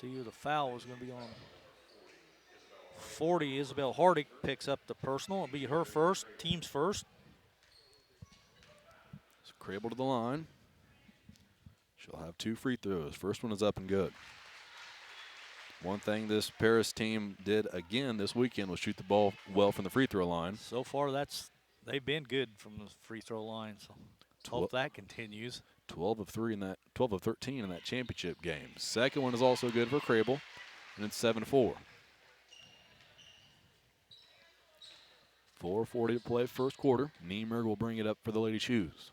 See who the foul is going to be on. 40, Isabel Hardick picks up the personal. It'll be her first, team's first. So Crable to the line. She'll have 2 free throws. First one is up and good. One thing this Paris team did again this weekend was shoot the ball well from the free throw line. So far, they've been good from the free throw line. So hope that continues. 12 of 13 in that championship game. Second one is also good for Crable, and it's 7-4. 4:40 to play first quarter. Niemerg will bring it up for the Lady Shoes.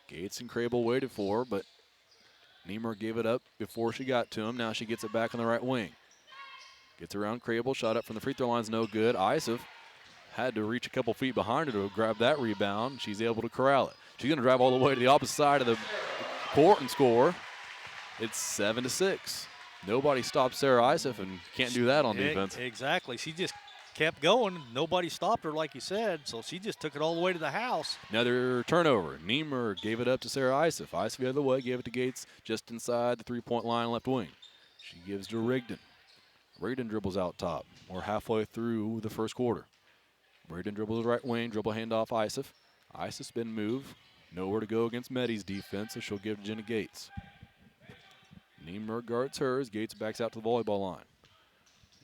Gates and Crable waited for her, but Niemerg gave it up before she got to him. Now she gets it back on the right wing. Gets around Crable, shot up from the free throw line's no good. Isaac had to reach a couple feet behind her to grab that rebound. She's able to corral it. She's going to drive all the way to the opposite side of the court and score. It's 7-6. Nobody stopped Sarah Isaac and can't do that on defense. Exactly. She just kept going. Nobody stopped her, like you said, so she just took it all the way to the house. Another turnover. Niemer gave it up to Sarah Isaac. Isaac the other way, gave it to Gates just inside the three-point line left wing. She gives to Rigdon. Rigdon dribbles out top. We're halfway through the first quarter. Rigdon dribbles the right wing, dribble handoff Isaac. Isaac spin move. Nowhere to go against Meddy's defense, so she'll give to Jenna Gates. Niemer guards hers. Gates backs out to the volleyball line.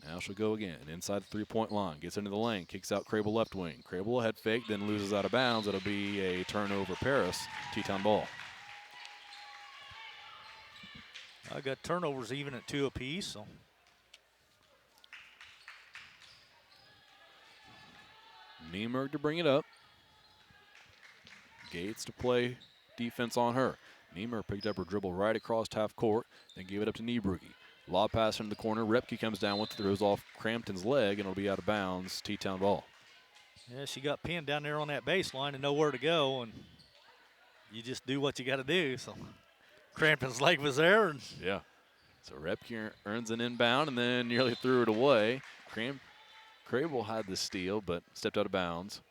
Now she'll go again, inside the three-point line. Gets into the lane, kicks out Crable left wing. Crable head fake, then loses out of bounds. It'll be a turnover Paris. Teton ball. I got turnovers even at 2 apiece, so. Niemerg to bring it up. Gates to play defense on her. Niemer picked up her dribble right across half court, then gave it up to Niebrugge. Lob pass into the corner. Repke comes down with it, throws off Crampton's leg, and it'll be out of bounds. T-Town ball. Yeah, she got pinned down there on that baseline and nowhere to go, and you just do what you got to do. So Crampton's leg was there. And yeah. So Repke earns an inbound and then nearly threw it away. Crable had the steal, but stepped out of bounds.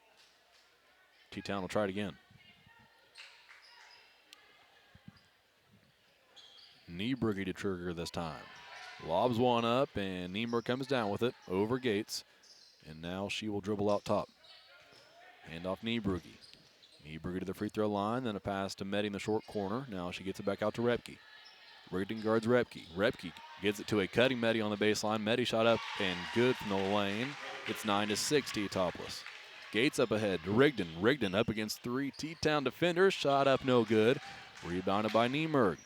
T-Town will try it again. Niebrugge to trigger this time. Lobs one up, and Niemer comes down with it over Gates. And now she will dribble out top. Hand off Niebrugge. Niebrugge to the free throw line, then a pass to Meddy in the short corner. Now she gets it back out to Repke. Rigdon guards Repke. Repke gets it to a cutting Meddy on the baseline. Meddy shot up and good from the lane. It's 9-6 T-Topless. Gates up ahead to Rigdon. Rigdon up against 3 T-Town defenders. Shot up no good. Rebounded by Niemerg.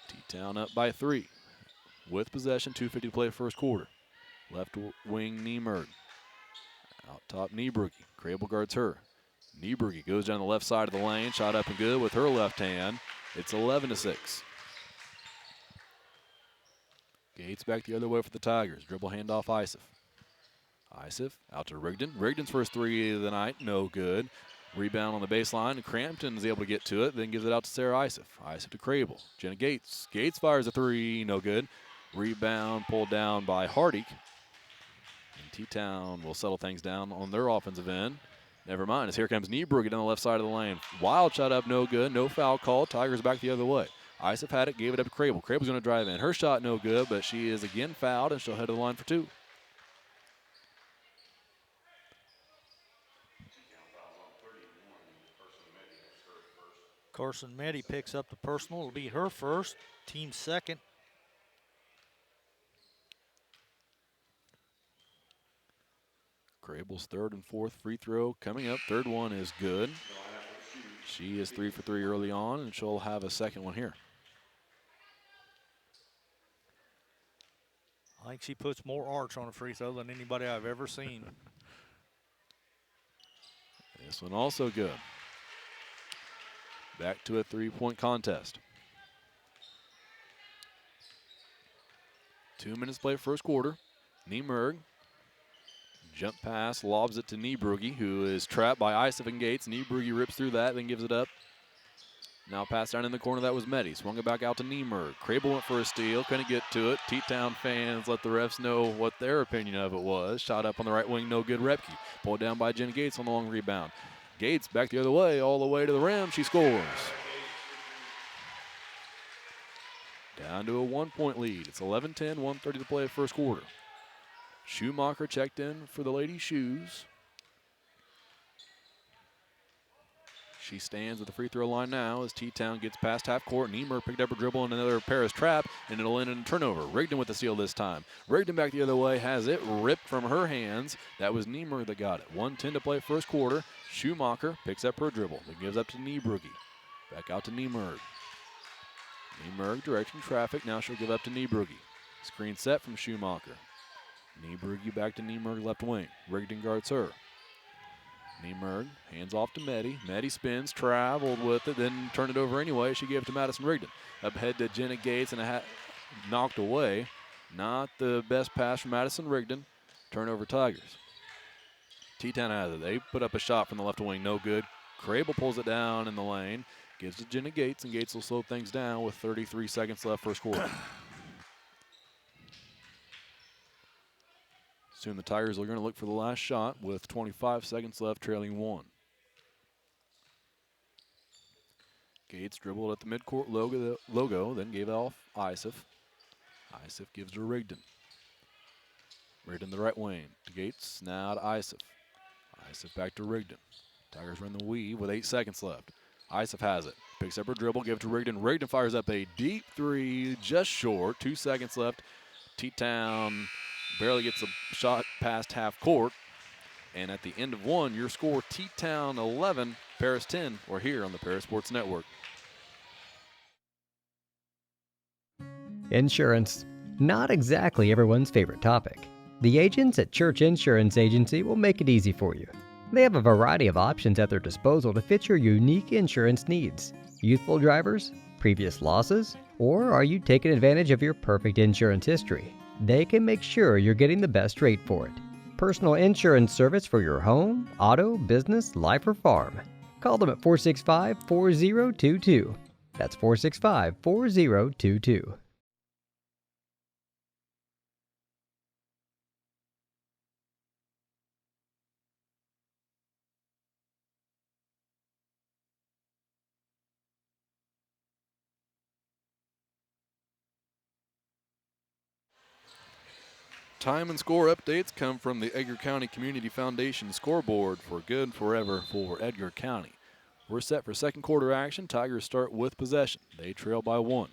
T-Town up by 3. With possession, 2:50 to play first quarter. Left wing Niemerg. Out top Niebrugge. Crable guards her. Niebrugge goes down the left side of the lane. Shot up and good with her left hand. It's 11-6. Gates back the other way for the Tigers. Dribble handoff Isaac. Isaac out to Rigdon. Rigdon's first 3 of the night, no good. Rebound on the baseline, and Crampton is able to get to it, then gives it out to Sarah Isaac. Isaac to Crable. Jenna Gates. Gates fires a 3, no good. Rebound pulled down by Hardick. And T-Town will settle things down on their offensive end. Never mind, as here comes Niebrugge down the left side of the lane. Wild shot up, no good. No foul call. Tigers back the other way. Isaac had it, gave it up to Crable. Crable's going to drive in. Her shot no good, but she is again fouled, and she'll head to the line for 2. Carson Meddy picks up the personal. It'll be her first, team second. Crable's third and fourth free throw coming up. Third one is good. She is 3 for 3 early on, and she'll have a second one here. I think she puts more arch on a free throw than anybody I've ever seen. This one also good. Back to a 3-point contest. 2 minutes play first quarter. Niemerg. Jump pass, lobs it to Niebrugge, who is trapped by Isaac and Gates. Niebrugge rips through that, then gives it up. Now pass down in the corner, that was Meddy. Swung it back out to Niemerg. Crable went for a steal, couldn't get to it. T-Town fans let the refs know what their opinion of it was. Shot up on the right wing, no good. Repke pulled down by Jenna Gates on the long rebound. Gates back the other way, all the way to the rim. She scores. Down to a 1-point lead. It's 11-10, 1:30 to play first quarter. Schumacher checked in for the Lady Shoes. She stands at the free throw line now as T-Town gets past half court. Niemer picked up a dribble and another Paris trap, and it'll end in a turnover. Rigdon with the steal this time. Rigdon back the other way, has it ripped from her hands. That was Niemer that got it. 1:10 to play first quarter. Schumacher picks up her dribble. It gives up to Niebrugge. Back out to Niemerg. Niemerg directing traffic. Now she'll give up to Niebrugge. Screen set from Schumacher. Niebrugge back to Niemerg left wing. Rigdon guards her. Niemerg hands off to Meddy. Meddy spins, traveled with it, then turned it over anyway. She gave it to Madison Rigdon. Up ahead to Jenna Gates and knocked away. Not the best pass from Madison Rigdon. Turnover Tigers. T-Town has it. They put up a shot from the left wing, no good. Crable pulls it down in the lane. Gives to Jenna Gates, and Gates will slow things down with 33 seconds left first quarter. Soon the Tigers are going to look for the last shot with 25 seconds left, trailing 1. Gates dribbled at the midcourt logo, then gave it off Isif. Isif gives to Rigdon. Rigdon the right wing to Gates, now to Isif. Isif back to Rigdon. Tigers run the weave with 8 seconds left. Isif has it. Picks up her dribble, give it to Rigdon. Rigdon fires up a deep three, just short. 2 seconds left. T-Town barely gets a shot past half court. And at the end of 1, your score, T-Town 11, Paris 10. We're here on the Paris Sports Network. Insurance. Not exactly everyone's favorite topic. The agents at Church Insurance Agency will make it easy for you. They have a variety of options at their disposal to fit your unique insurance needs. Youthful drivers? Previous losses? Or are you taking advantage of your perfect insurance history? They can make sure you're getting the best rate for it. Personal insurance service for your home, auto, business, life, or farm. Call them at 465-4022. That's 465-4022. Time and score updates come from the Edgar County Community Foundation scoreboard for good forever for Edgar County. We're set for second quarter action. Tigers start with possession. They trail by 1.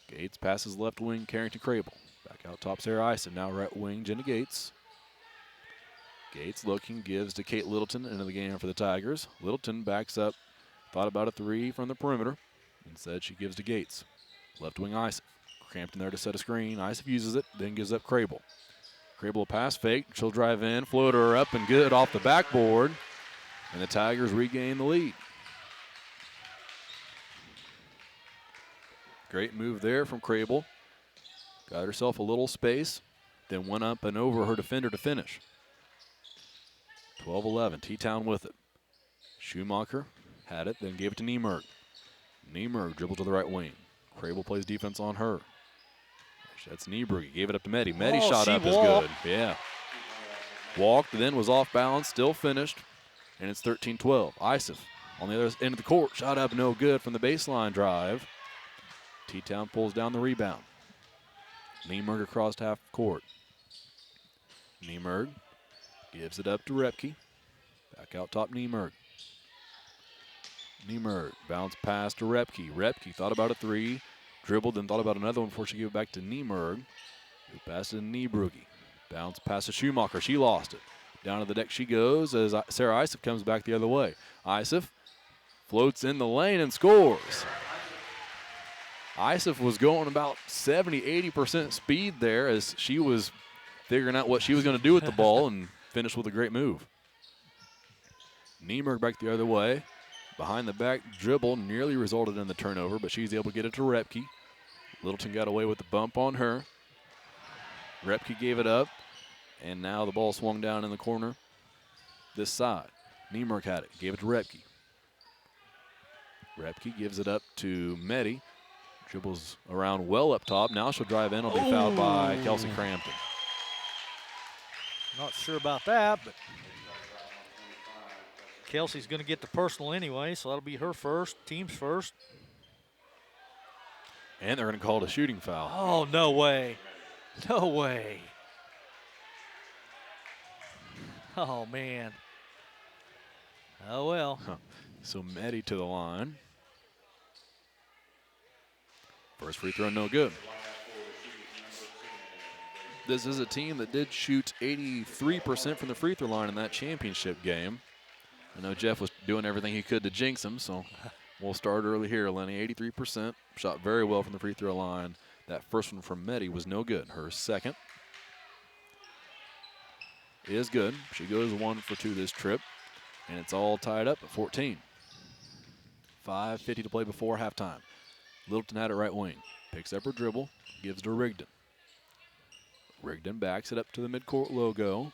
Gates passes left wing, Carrington Crable. Back out top, Sarah Ison. Now right wing, Jenny Gates. Gates looking, gives to Kate Littleton into the game for the Tigers. Littleton backs up, thought about a 3 from the perimeter. Instead, she gives to Gates. Left wing, Ison. Crampton there to set a screen. Isif uses it, then gives up Crable. Crable a pass fake. She'll drive in, floater up and good off the backboard. And the Tigers regain the lead. Great move there from Crable. Got herself a little space, then went up and over her defender to finish. 12-11, T-Town with it. Schumacher had it, then gave it to Niemerg. Niemerg dribbled to the right wing. Crable plays defense on her. That's Niebrugge. Gave it up to Meddy. Meddy shot up is good. Yeah. Walked, then was off balance, still finished, and it's 13-12. Isif on the other end of the court. Shot up, no good from the baseline drive. T-Town pulls down the rebound. Niemerg across half court. Niemerg gives it up to Repke. Back out top, Niemerg. Niemerg bounce pass to Repke. Repke thought about a 3. Dribbled and thought about another one before she gave it back to Niemerg, who passed it to Niebrugge. Bounce pass to Schumacher. She lost it. Down to the deck she goes as Sarah Isif comes back the other way. Isif floats in the lane and scores. Isif was going about 70-80% speed there as she was figuring out what she was going to do with the ball and finished with a great move. Niemerg back the other way. Behind the back dribble nearly resulted in the turnover, but she's able to get it to Repke. Littleton got away with the bump on her. Repke gave it up, and now the ball swung down in the corner this side. Niemerg had it, gave it to Repke. Repke gives it up to Meddy. Dribbles around well up top. Now she'll drive in. Will be fouled by Kelsey Crampton. Not sure about that, but Kelsey's going to get the personal anyway, so that'll be her first, team's first. And they're going to call it a shooting foul. Oh, no way. No way. Oh, man. Oh, well. So Meddy to the line. First free throw, no good. This is a team that did shoot 83% from the free throw line in that championship game. I know Jeff was doing everything he could to jinx him, so we'll start early here. Lenny, 83%, shot very well from the free throw line. That first one from Meddy was no good. Her second is good. She goes 1 for 2 this trip, and it's all tied up at 14. 5:50 to play before halftime. Littleton had it right wing. Picks up her dribble, gives to Rigdon. Rigdon backs it up to the midcourt logo.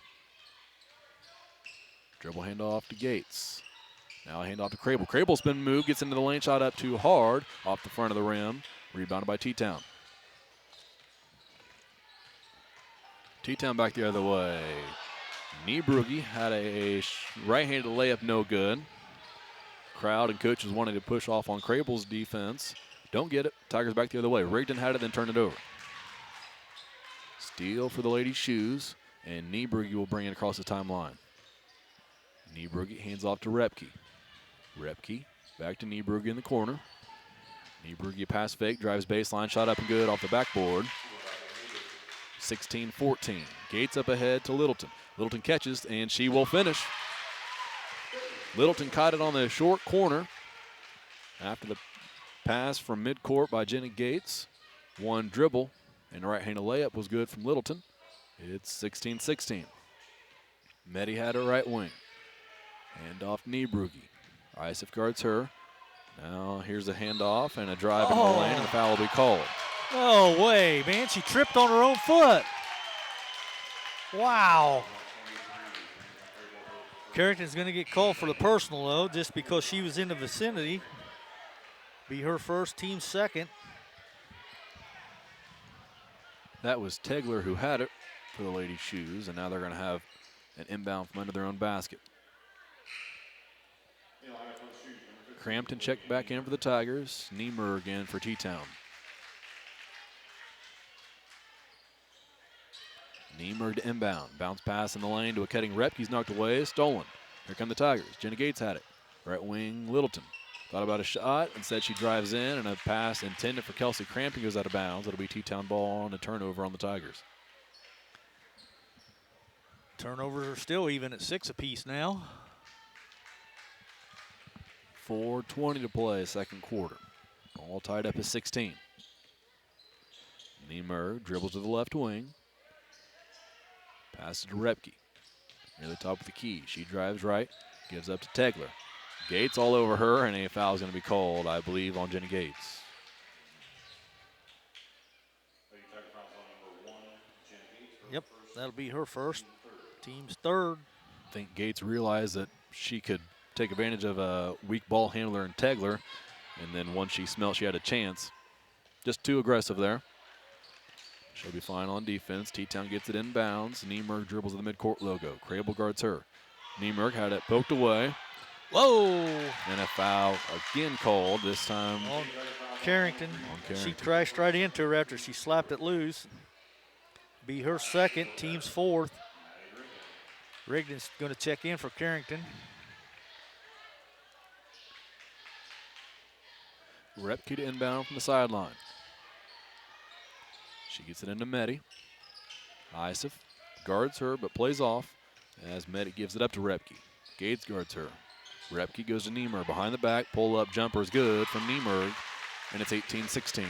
Dribble handoff to Gates. Now a handoff to Crable. Crable's been moved, gets into the lane, shot up too hard, off the front of the rim. Rebounded by T-Town. T-Town back the other way. Niebrugge had a right-handed layup, no good. Crowd and coaches wanted to push off on Crable's defense. Don't get it. Tigers back the other way. Rigdon had it, then turned it over. Steal for the Lady Shoes, and Niebrugge will bring it across the timeline. Niebrugge hands off to Repke. Repke back to Niebrugge in the corner. Niebrugge pass fake, drives baseline, shot up and good off the backboard. 16-14. Gates up ahead to Littleton. Littleton catches, and she will finish. Littleton caught it on the short corner after the pass from midcourt by Jenny Gates. One dribble, and the right-handed layup was good from Littleton. It's 16-16. Meddy had her right wing. Hand off Niebrugge. Isif guards her. Now here's a handoff and a drive into the lane, and the foul will be called. No way, man. She tripped on her own foot. Wow. Carrington's going to get called for the personal, though, just because she was in the vicinity. Be her first, team second. That was Tegler who had it for the Lady Shoes, and now they're going to have an inbound from under their own basket. Crampton checked back in for the Tigers. Niemer again for T-Town. Niemer to inbound. Bounce pass in the lane to a cutting Repke's knocked away. Stolen. Here come the Tigers. Jenna Gates had it. Right wing Littleton. Thought about a shot. Instead she drives in, and a pass intended for Kelsey Crampton goes out of bounds. It'll be T-Town ball on a turnover on the Tigers. Turnovers are still even at 6 apiece now. 4:20 to play, second quarter. All tied up at 16. Niemer dribbles to the left wing. Passes to Repke. Near the top of the key. She drives right, gives up to Tegler. Gates all over her, and a foul is going to be called, I believe, on Jenny Gates. Yep, that'll be her first. Team's third. I think Gates realized that she could take advantage of a weak ball handler in Tegler, and then once she smelled she had a chance. Just too aggressive there. She'll be fine on defense. T-Town gets it inbounds. Niemer dribbles to the midcourt logo. Crable guards her. Niemer had it poked away. Whoa! And a foul again called, this time On Carrington. on Carrington. She crashed right into her after she slapped it loose. Be her second, team's fourth. Rigdon's going to check in for Carrington. Repke to inbound from the sideline. She gets it into Meddy. Isif guards her but plays off as Meddy gives it up to Repke. Gates guards her. Repke goes to Niemer behind the back. Pull up jumper is good from Niemer, and it's 18-16.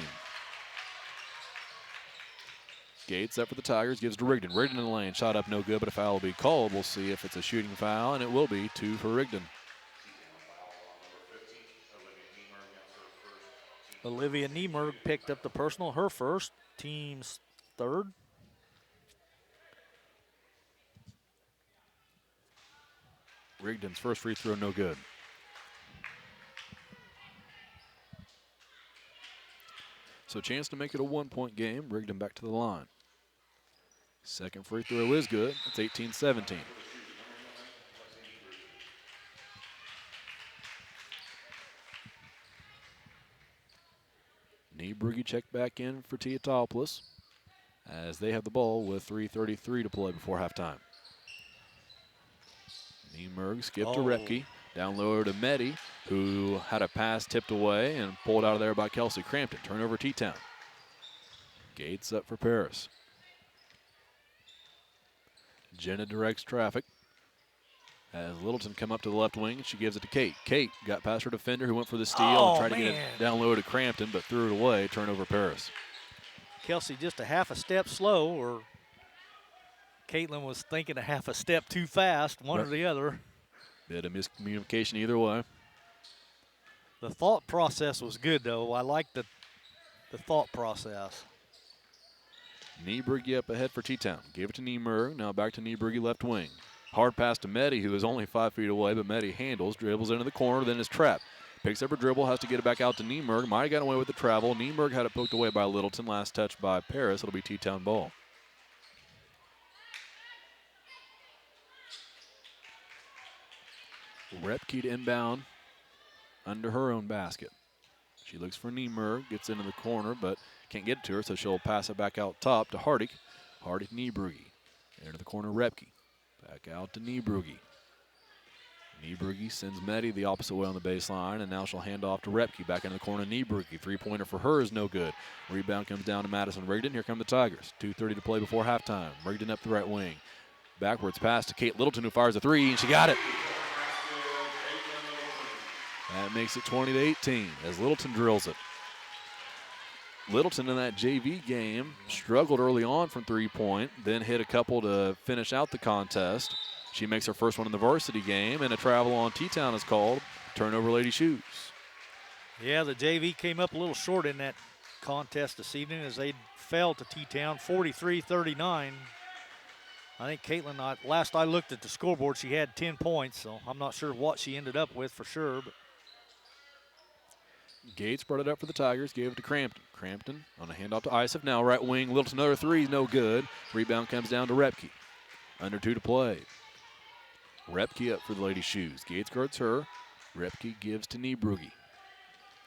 Gates up for the Tigers, gives to Rigdon. Rigdon in the lane, shot up no good, but a foul will be called. We'll see if it's a shooting foul, and it will be 2 for Rigdon. Olivia Niemer picked up the personal, her first, team's third. Rigdon's first free throw, no good. So chance to make it a 1-point game. Rigdon back to the line. Second free throw is good. It's 18-17. Niebrugge checked back in for Teotopoulos as they have the ball with 3:33 to play before halftime. Niemerg skipped to Repke. Down lower to Meddy, who had a pass tipped away and pulled out of there by Kelsey Crampton. Turnover T-Town. Gates up for Paris. Jenna directs traffic. As Littleton come up to the left wing, she gives it to Kate. Kate got past her defender who went for the steal and tried to get it down low to Crampton, but threw it away. Turnover Paris. Kelsey just a half a step slow, or Caitlin was thinking a half a step too fast, one or the other. Bit of miscommunication either way. The thought process was good, though. I like the thought process. Niebrugge up ahead for T-Town. Gave it to Niemerg. Now back to Niebrugge left wing. Hard pass to Meddy, who is only 5 feet away, but Meddy handles, dribbles into the corner, then is trapped. Picks up her dribble, has to get it back out to Niemerg. Might have gotten away with the travel. Niemerg had it poked away by Littleton. Last touch by Paris. It'll be T-Town ball. Repke to inbound under her own basket. She looks for Niemerg, gets into the corner, but can't get it to her, so she'll pass it back out top to Hardick. Hardick, Niebrugge. Into the corner, Repke. Back out to Niebrugge. Niebrugge sends Meddy the opposite way on the baseline, and now she'll hand off to Repke. Back into the corner, Niebrugge. Three-pointer for her is no good. Rebound comes down to Madison Rigdon. Here come the Tigers. 2:30 to play before halftime. Rigdon up the right wing. Backwards pass to Kate Littleton, who fires a three, and she got it. That makes it 20-18 as Littleton drills it. Littleton in that JV game struggled early on from three-point, then hit a couple to finish out the contest. She makes her first one in the varsity game, and a travel on T-Town is called. Turnover, Lady Shoes. Yeah, the JV came up a little short in that contest this evening as they fell to T-Town 43-39. I think Caitlin, last I looked at the scoreboard, she had 10 points, so I'm not sure what she ended up with for sure. But Gates brought it up for the Tigers, gave it to Crampton. Crampton on a handoff to Isaac. Now right wing, Littleton, another three, no good. Rebound comes down to Repke. Under 2 to play. Repke up for the Lady Shoes. Gates guards her. Repke gives to Niebrugge.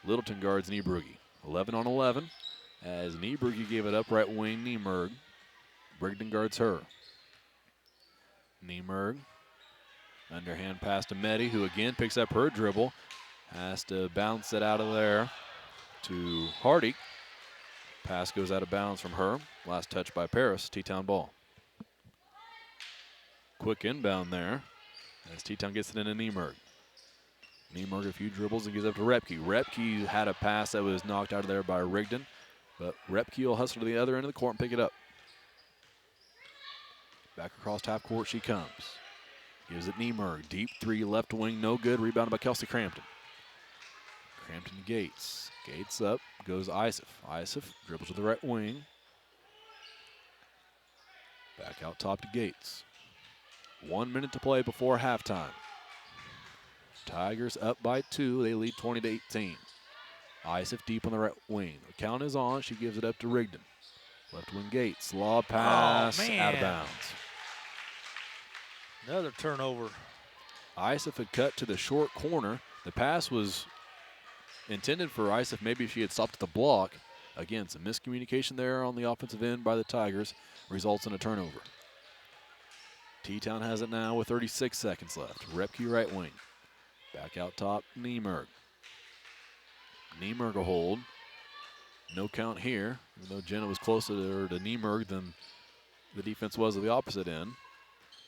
Littleton guards Niebrugge. 11 on 11 as Niebrugge gave it up right wing, Niemerg. Brigden guards her. Niemerg. Underhand pass to Meddy, who again picks up her dribble. Has to bounce it out of there to Hardy. Pass goes out of bounds from her. Last touch by Paris. T-Town ball. Quick inbound there as T-Town gets it into Niemerg. Niemerg a few dribbles and gives up to Repke. Repke had a pass that was knocked out of there by Rigdon, but Repke will hustle to the other end of the court and pick it up. Back across half court she comes. Gives it Niemerg. Deep three, left wing, no good. Rebounded by Kelsey Crampton. Crampton to Gates. Gates up, goes Isif. Isif dribbles to the right wing. Back out top to Gates. 1 minute to play before halftime. Tigers up by 2. They lead 20-18. Isif deep on the right wing. The count is on. She gives it up to Rigdon. Left wing Gates. Lob pass out of bounds. Another turnover. Isif had cut to the short corner. The pass was intended for Isif. Maybe if she had stopped at the block. Again, some miscommunication there on the offensive end by the Tigers results in a turnover. T-Town has it now with 36 seconds left. Repke right wing. Back out top, Niemerg. Niemerg a hold. No count here, even though Jenna was closer to Niemerg than the defense was at the opposite end.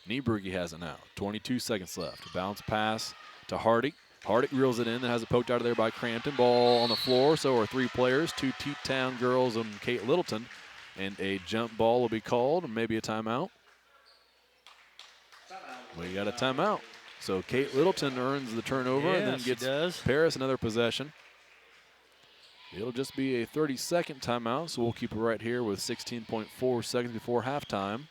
Niebrugge has it now. 22 seconds left. Bounce pass to Hardick. Hardick reels it in, then has it poked out of there by Crampton. Ball on the floor, so are 3 players, 2 T-Town girls and Kate Littleton. And a jump ball will be called, and maybe a timeout. We got a timeout. So Kate Littleton earns the turnover and then gets Paris another possession. It'll just be a 30-second timeout, so we'll keep it right here with 16.4 seconds before halftime.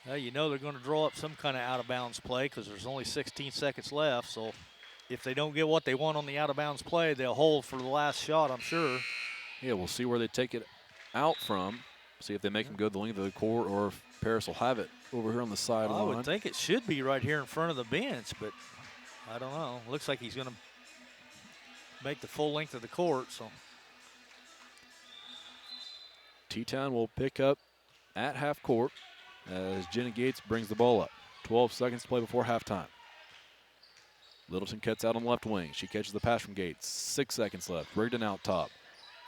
Well, you know they're going to draw up some kind of out-of-bounds play because there's only 16 seconds left. So if they don't get what they want on the out-of-bounds play, they'll hold for the last shot, I'm sure. Yeah, we'll see where they take it out from. See if they make them go the length of the court or if Paris will have it over here on the sideline. I would think it should be right here in front of the bench, but I don't know. Looks like he's going to make the full length of the court. So T-Town will pick up at half court as Jenna Gates brings the ball up. 12 seconds to play before halftime. Littleton cuts out on the left wing. She catches the pass from Gates. 6 seconds left. Rigdon out top.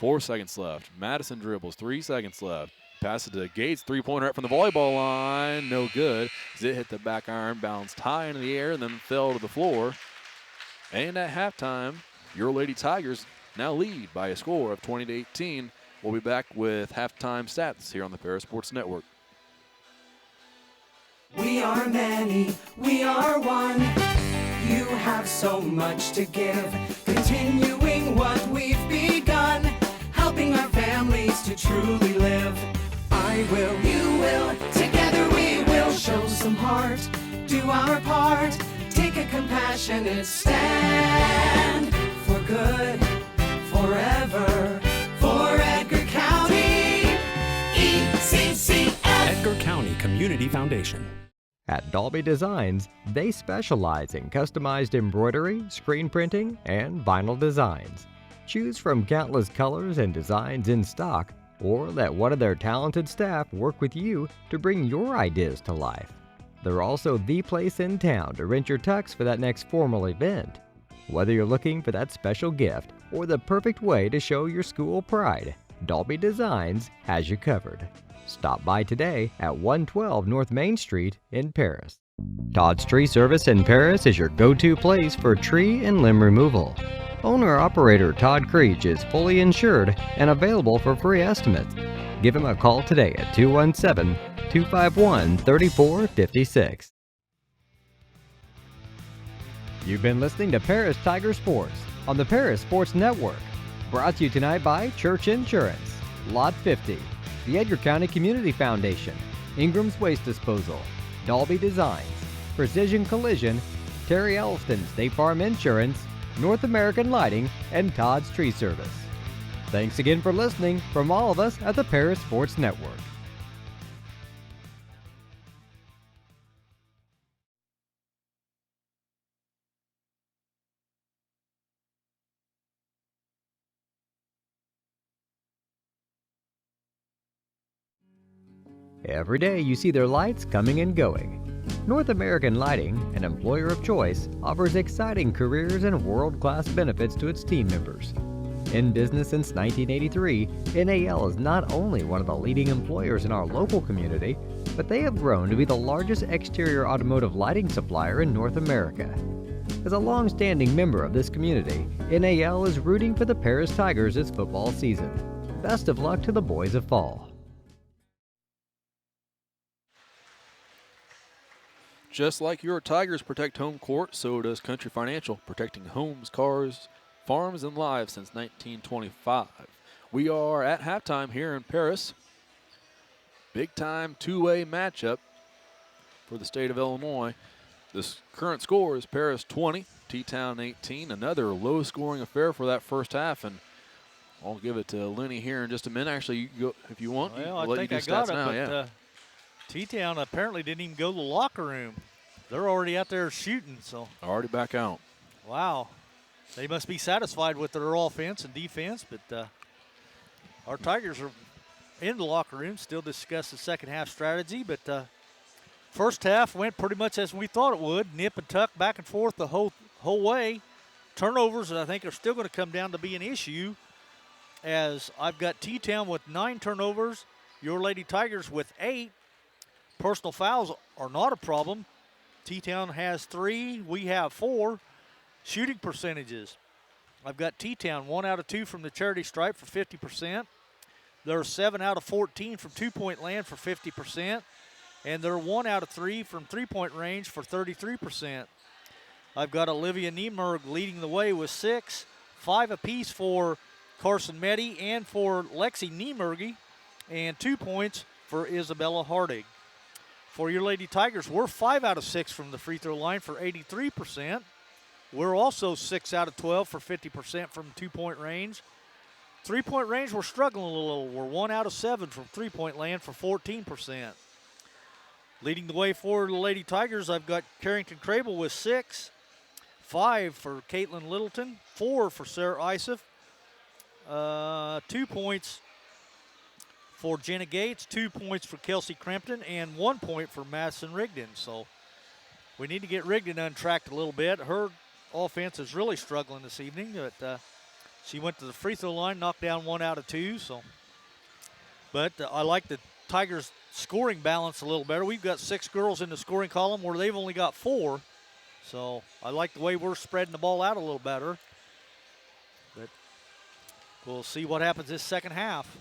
4 seconds left. Madison dribbles. 3 seconds left. Pass it to Gates. Three-pointer up from the volleyball line. No good. As it hit the back iron, bounced high into the air, and then fell to the floor. And at halftime, your Lady Tigers now lead by a score of 20-18. We'll be back with halftime stats here on the Paris Sports Network. We are many, we are one. You have so much to give, continuing what we've begun, helping our families to truly live. I will, you will, together we will show some heart, do our part, take a compassionate stand for good, forever, for Edgar County, ECCF. Edgar County Community Foundation. At Dalby Designs, they specialize in customized embroidery, screen printing, and vinyl designs. Choose from countless colors and designs in stock, or let one of their talented staff work with you to bring your ideas to life. They're also the place in town to rent your tux for that next formal event. Whether you're looking for that special gift or the perfect way to show your school pride, Dalby Designs has you covered. Stop by today at 112 North Main Street in Paris. Todd's Tree Service in Paris is your go-to place for tree and limb removal. Owner-operator Todd Creech is fully insured and available for free estimates. Give him a call today at 217-251-3456. You've been listening to Paris Tiger Sports on the Paris Sports Network. Brought to you tonight by Church Insurance, Lot 50, the Edgar County Community Foundation, Ingram's Waste Disposal, Dalby Designs, Precision Collision, Terry Elston State Farm Insurance, North American Lighting, and Todd's Tree Service. Thanks again for listening from all of us at the Paris Sports Network. Every day you see their lights coming and going. North American Lighting, an employer of choice, offers exciting careers and world-class benefits to its team members. In business since 1983, NAL is not only one of the leading employers in our local community, but they have grown to be the largest exterior automotive lighting supplier in North America. As a long-standing member of this community, NAL is rooting for the Paris Tigers this football season. Best of luck to the boys of fall. Just like your Tigers protect home court, so does Country Financial, protecting homes, cars, farms, and lives since 1925. We are at halftime here in Paris. Big-time two-way matchup for the state of Illinois. This current score is Paris 20, T-Town 18. Another low-scoring affair for that first half, and I'll give it to Lenny here in just a minute. Actually, you can go if you want. Well, I'll I let think you I do got stats it, now, but yeah. T-Town apparently didn't even go to the locker room. They're already out there shooting, so. Already back out. Wow. They must be satisfied with their offense and defense, but our Tigers are in the locker room, still discuss the second half strategy, but first half went pretty much as we thought it would, nip and tuck back and forth the whole way. Turnovers, I think, are still going to come down to be an issue, as I've got T-Town with 9 turnovers, your Lady Tigers with 8. Personal fouls are not a problem. T-Town has 3, we have 4. Shooting percentages, I've got T-Town 1 out of 2 from the charity stripe for 50%. They're 7 out of 14 from two-point land for 50%. And they're 1 out of 3 from three-point range for 33%. I've got Olivia Niemerg leading the way with 6, 5 apiece for Carson Meddy and for Lexi Niemergy, and 2 points for Isabella Hardig. For your Lady Tigers, we're 5 out of 6 from the free throw line for 83%. We're also 6 out of 12 for 50% from two-point range. Three-point range, we're struggling a little. We're 1 out of 7 from three-point land for 14%. Leading the way for the Lady Tigers, I've got Carrington Crable with 6, 5 for Caitlin Littleton, 4 for Sarah Isef, 2 points for Jenna Gates, 2 points for Kelsey Crampton, and 1 point for Madison Rigdon. So we need to get Rigdon untracked a little bit. Her offense is really struggling this evening, but she went to the free throw line, knocked down 1 out of 2. But I like the Tigers' scoring balance a little better. We've got 6 girls in the scoring column where they've only got 4. So I like the way we're spreading the ball out a little better. But we'll see what happens this second half.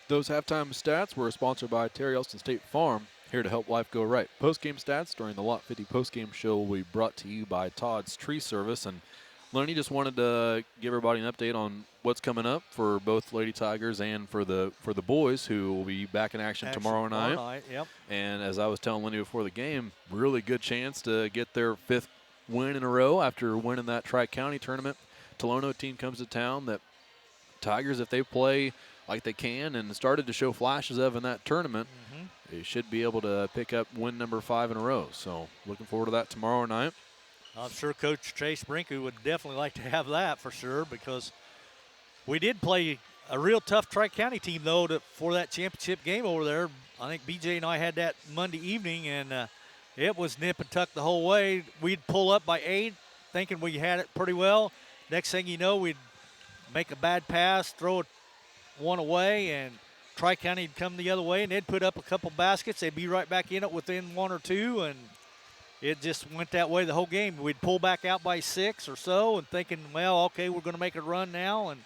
Those halftime stats were sponsored by Terry Elston State Farm, here to help life go right. Post-game stats during the Lot 50 post-game show will be brought to you by Todd's Tree Service. And Lenny just wanted to give everybody an update on what's coming up for both Lady Tigers and for the boys, who will be back in action tomorrow night. Yep. And as I was telling Lenny before the game, really good chance to get their 5th win in a row after winning that Tri-County tournament. Tolono team comes to town that Tigers, if they play like they can and started to show flashes of in that tournament, they should be able to pick up win number 5 in a row. So looking forward to that tomorrow night. I'm sure Coach Chase Brinku would definitely like to have that for sure, because we did play a real tough Tri-County team, though, for that championship game over there. I think BJ and I had that Monday evening, and it was nip and tuck the whole way. We'd pull up by 8, thinking we had it pretty well. Next thing you know, we'd make a bad pass, throw it one away, and Tri-County would come the other way, and they'd put up a couple baskets. They'd be right back in it within 1 or 2, and it just went that way the whole game. We'd pull back out by 6 or so and thinking, well, okay, we're going to make a run now, and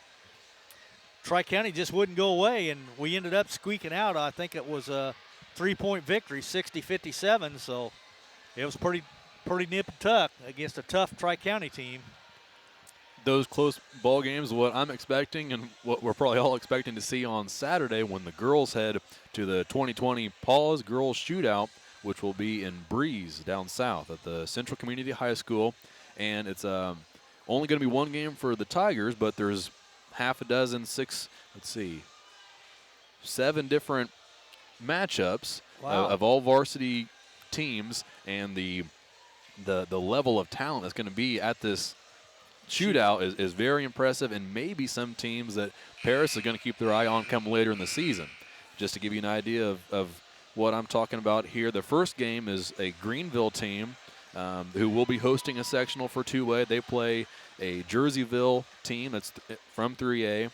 Tri-County just wouldn't go away, and we ended up squeaking out. I think it was a 3-point victory, 60-57, so it was pretty nip and tuck against a tough Tri-County team. Those close ball games, what I'm expecting and what we're probably all expecting to see on Saturday when the girls head to the 2020 Paws Girls Shootout, which will be in Breeze down south at the Central Community High School. And it's only going to be one game for the Tigers, but there's seven different matchups of all varsity teams, and the level of talent that's going to be at this shootout is very impressive, and maybe some teams that Paris is going to keep their eye on come later in the season. Just to give you an idea of what I'm talking about here, the first game is a Greenville team who will be hosting a sectional for 2A. They play a Jerseyville team that's from 3A.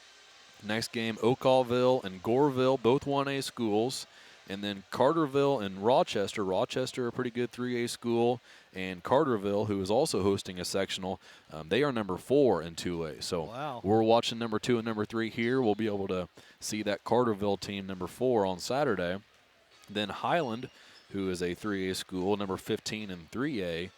Next game, Oakallville and Goreville, both 1A schools. And then Carterville and Rochester. Rochester, a pretty good 3A school. And Carterville, who is also hosting a sectional, they are number 4 in 2A. So we're watching number 2 and number 3 here. We'll be able to see that Carterville team, number 4, on Saturday. Then Highland, who is a 3A school, number 15 in 3A.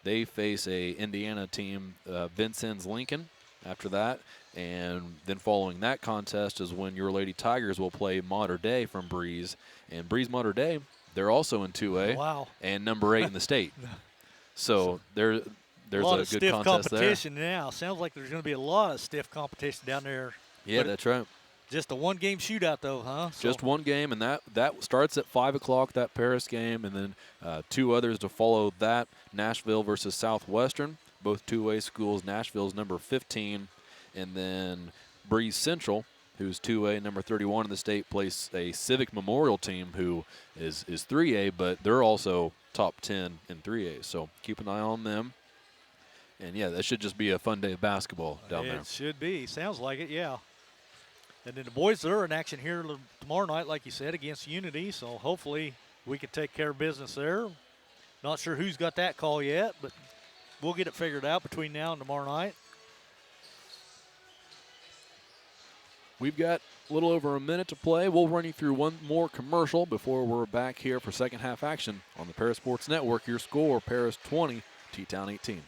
They face a Indiana team, Vincennes Lincoln, after that. And then following that contest is when your Lady Tigers will play Mater Dei from Breeze. And Breeze Mater Dei, they're also in 2A and number 8 in the state. So there's a good contest there. Stiff competition now. Sounds like there's going to be a lot of stiff competition down there. Yeah, that's right. Just a one-game shootout, though, huh? Just one game, and that starts at 5 o'clock, that Paris game, and then 2 others to follow that, Nashville versus Southwestern, both 2A schools. Nashville's number 15, and then Breeze Central, who's 2A, number 31 in the state, plays a Civic Memorial team who is 3A, but they're also top 10 in 3A. So keep an eye on them. And, yeah, that should just be a fun day of basketball down there. It should be. Sounds like it, yeah. And then the boys are in action here tomorrow night, like you said, against Unity. So hopefully we can take care of business there. Not sure who's got that call yet, but we'll get it figured out between now and tomorrow night. We've got a little over a minute to play. We'll run you through one more commercial before we're back here for second half action on the Paris Sports Network. Your score, Paris 20, T-Town 18.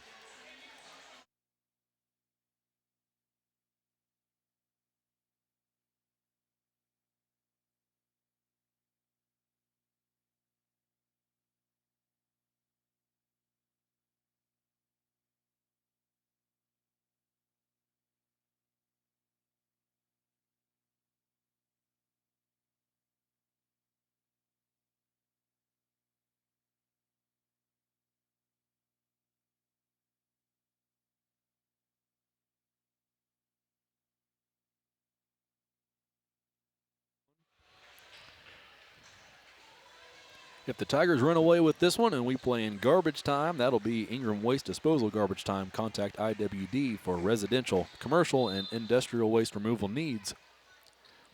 If the Tigers run away with this one and we play in garbage time, that'll be Ingram Waste Disposal garbage time. Contact IWD for residential, commercial, and industrial waste removal needs.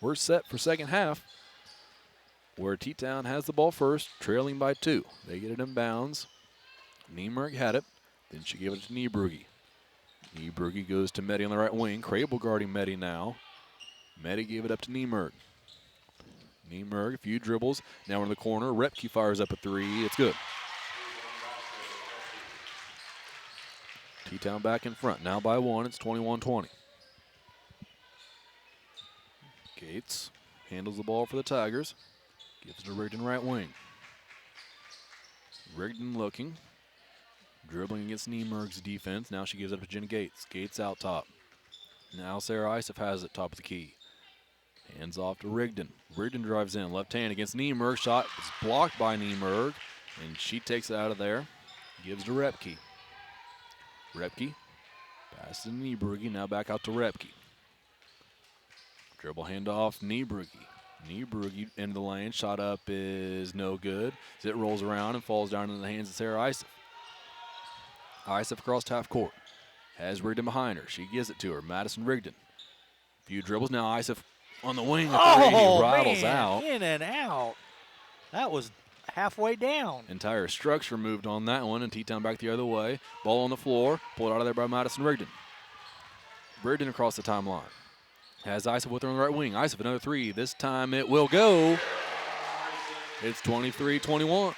We're set for second half, where T-Town has the ball first, trailing by 2. They get it in bounds. Niemerg had it. Then she gave it to Niebrugge. Niebrugge goes to Meddy on the right wing. Crable guarding Meddy now. Meddy gave it up to Niemerg. Niemerg, a few dribbles. Now in the corner. Repke fires up a 3. It's good. T-Town back in front. Now by 1. It's 21-20. Gates handles the ball for the Tigers. Gives it to Rigdon right wing. Rigdon looking. Dribbling against Niemerg's defense. Now she gives it up to Jenna Gates. Gates out top. Now Sarah Isef has it top of the key. Hands off to Rigdon. Rigdon drives in. Left hand against Niemerg. Shot is blocked by Niemerg. And she takes it out of there. Gives to Repke. Repke. Pass to Niebrugge. Now back out to Repke. Dribble handoff. Niebrugge. Niebrugge into the lane. Shot up is no good. It rolls around and falls down into the hands of Sarah Isef. Isef across half court. Has Rigdon behind her. She gives it to her. Madison Rigdon. Few dribbles. Now Isef on the wing. Rattles out. In and out. That was halfway down. Entire structure moved on that one, and T-Town back the other way. Ball on the floor. Pulled out of there by Madison Rigdon. Rigdon across the timeline. Has Isef with her on the right wing. Isef another 3. This time it will go. It's 23-21.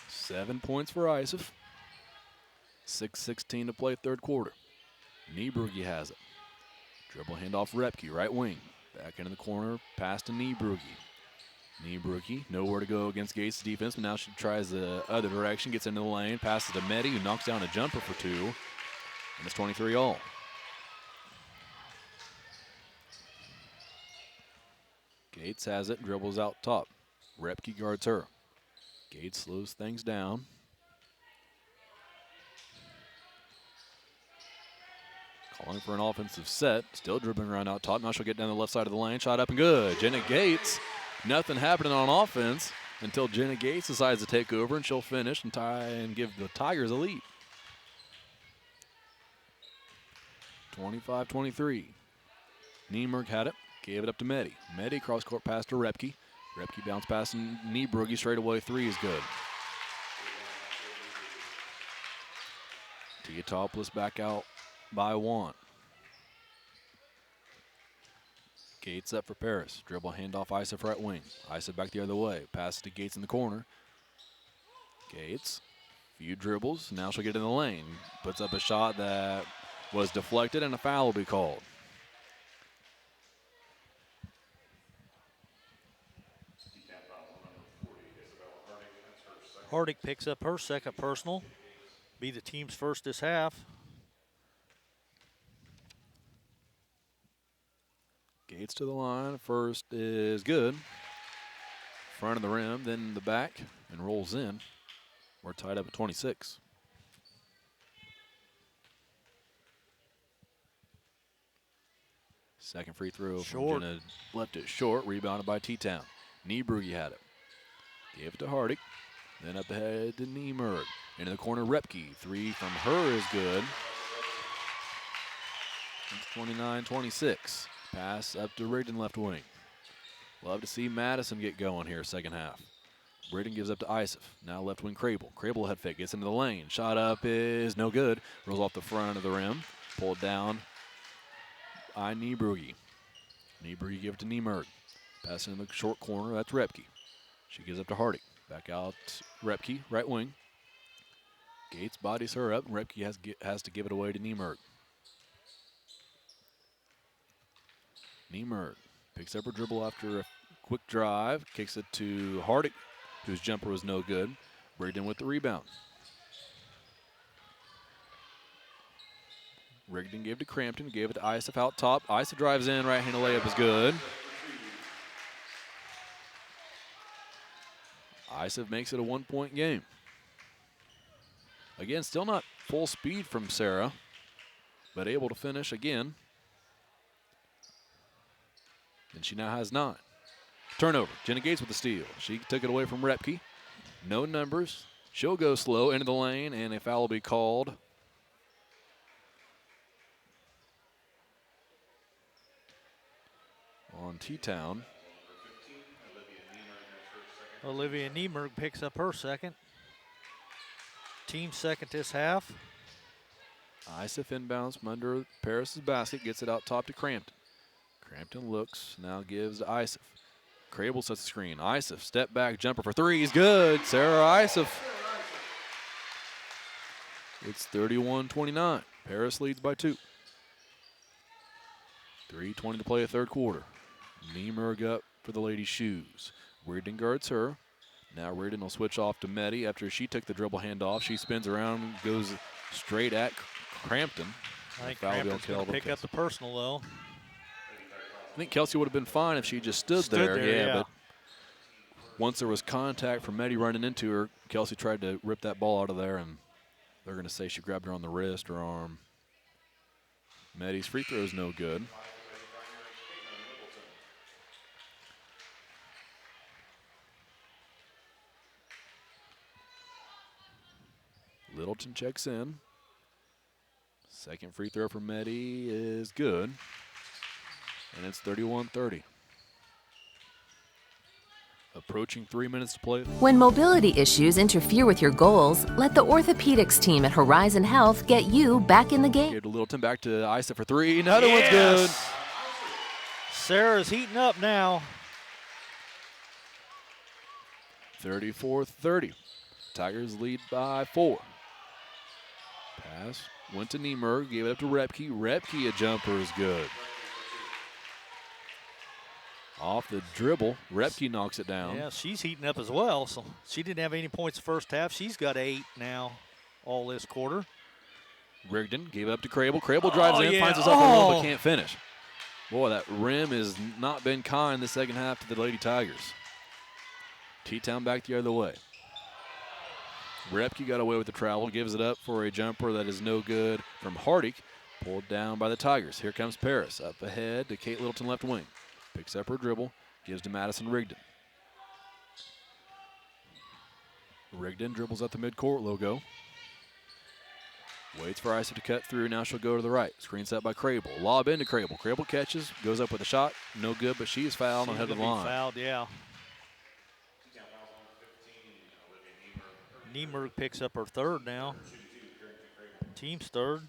Seven points for Isef. 6:16 to play third quarter. Niebrugge has it. Dribble handoff Repke, right wing. Back into the corner, pass to Niebrugge. Niebrugge, nowhere to go against Gates' defense, but now she tries the other direction, gets into the lane, passes to Meddy, who knocks down a jumper for 2. And it's 23-all. Gates has it, dribbles out top. Repke guards her. Gates slows things down. Calling for an offensive set. Still dribbling around out top. Now she'll get down the left side of the lane. Shot up and good. Jenna Gates. Nothing happening on offense until Jenna Gates decides to take over, and she'll finish and tie and give the Tigers a lead. 25-23. Niemerg had it. Gave it up to Meddy. Meddy cross-court pass to Repke. Repke bounce pass and Niebrugge straight away. 3 is good. Tia Topless back out by 1. Gates up for Paris. Dribble handoff Isef right wing. Isef back the other way. Pass to Gates in the corner. Gates. Few dribbles. Now she'll get in the lane. Puts up a shot that was deflected, and a foul will be called. Hardick picks up her second personal. Be the team's first this half. Gates to the line. First is good. Front of the rim, then the back, and rolls in. We're tied up at 26. Second free throw from Jenna. Left it short. Rebounded by T-Town. Niebrugge had it. Gave it to Hardick. Then up ahead to Niemerg. Into the corner, Repke. 3 from her is good. It's 29-26. Pass up to Rigdon left wing. Love to see Madison get going here second half. Rigdon gives up to Isef. Now left wing Crable. Crable head fake. Gets into the lane. Shot up is no good. Rolls off the front of the rim. Pulled down by Niebrugge. Niebrugge give it to Niemerg. Pass in the short corner. That's Repke. She gives up to Hardick. Back out Repke, right wing. Gates bodies her up, and Repke has to give it away to Niemerg. Niemerg picks up her dribble after a quick drive, kicks it to Hardick, whose jumper was no good. Rigdon with the rebound. Rigdon gave to Crampton, gave it to Isef out top. Isef drives in, right-handed layup is good. Isef makes it a 1-point game. Again, still not full speed from Sarah, but able to finish again. and she now has 9. Turnover. Jenna Gates with the steal. She took it away from Repke. No numbers. She'll go slow into the lane, and a foul will be called on T-Town. Olivia Niemerg picks up her second. Team second this half. Isif inbounds from under Paris's basket, gets it out top to Crampton. Crampton looks, now gives to Isif. Crable sets the screen. Isif, step back jumper for 3. He's good. Sarah Isif. It's 31-29. Paris leads by 2. 3:20 to play a third quarter. Niemerg up for the Lady Shoes. Reardon guards her. Now Reardon will switch off to Meddy after she took the dribble handoff. She spins around, goes straight at Crampton. I think Crampton's going to pick up the personal, though. I think Kelsey would have been fine if she just stood there. Yeah, but once there was contact from Meddy running into her, Kelsey tried to rip that ball out of there, and they're going to say she grabbed her on the wrist or arm. Meddy's free throw is no good. Littleton checks in. Second free throw for Meddy is good. And it's 31-30. Approaching 3 minutes to play. When mobility issues interfere with your goals, let the orthopedics team at Horizon Health get you back in the game. Here to Littleton, back to Isa for 3. Another one's good. Sarah's heating up now. 34-30. Tigers lead by 4. Pass went to Niemerg, gave it up to Repke. Repke, a jumper is good. Off the dribble, Repke knocks it down. Yeah, she's heating up as well. So she didn't have any points the first half. She's got 8 now all this quarter. Rigdon gave it up to Crable. Crable drives in, finds herself a rim, but can't finish. Boy, that rim has not been kind the second half to the Lady Tigers. T-Town back the other way. Repke got away with the travel, gives it up for a jumper that is no good from Hardick, pulled down by the Tigers. Here comes Paris, up ahead to Kate Littleton left wing. Picks up her dribble, gives to Madison Rigdon. Rigdon dribbles at the midcourt logo. Waits for Isa to cut through, now she'll go to the right. Screen set by Crable, lob into Crable. Crable catches, goes up with a shot, no good, but she is fouled on the head of the line. Fouled, yeah. Niemerg picks up her third now. Team's third.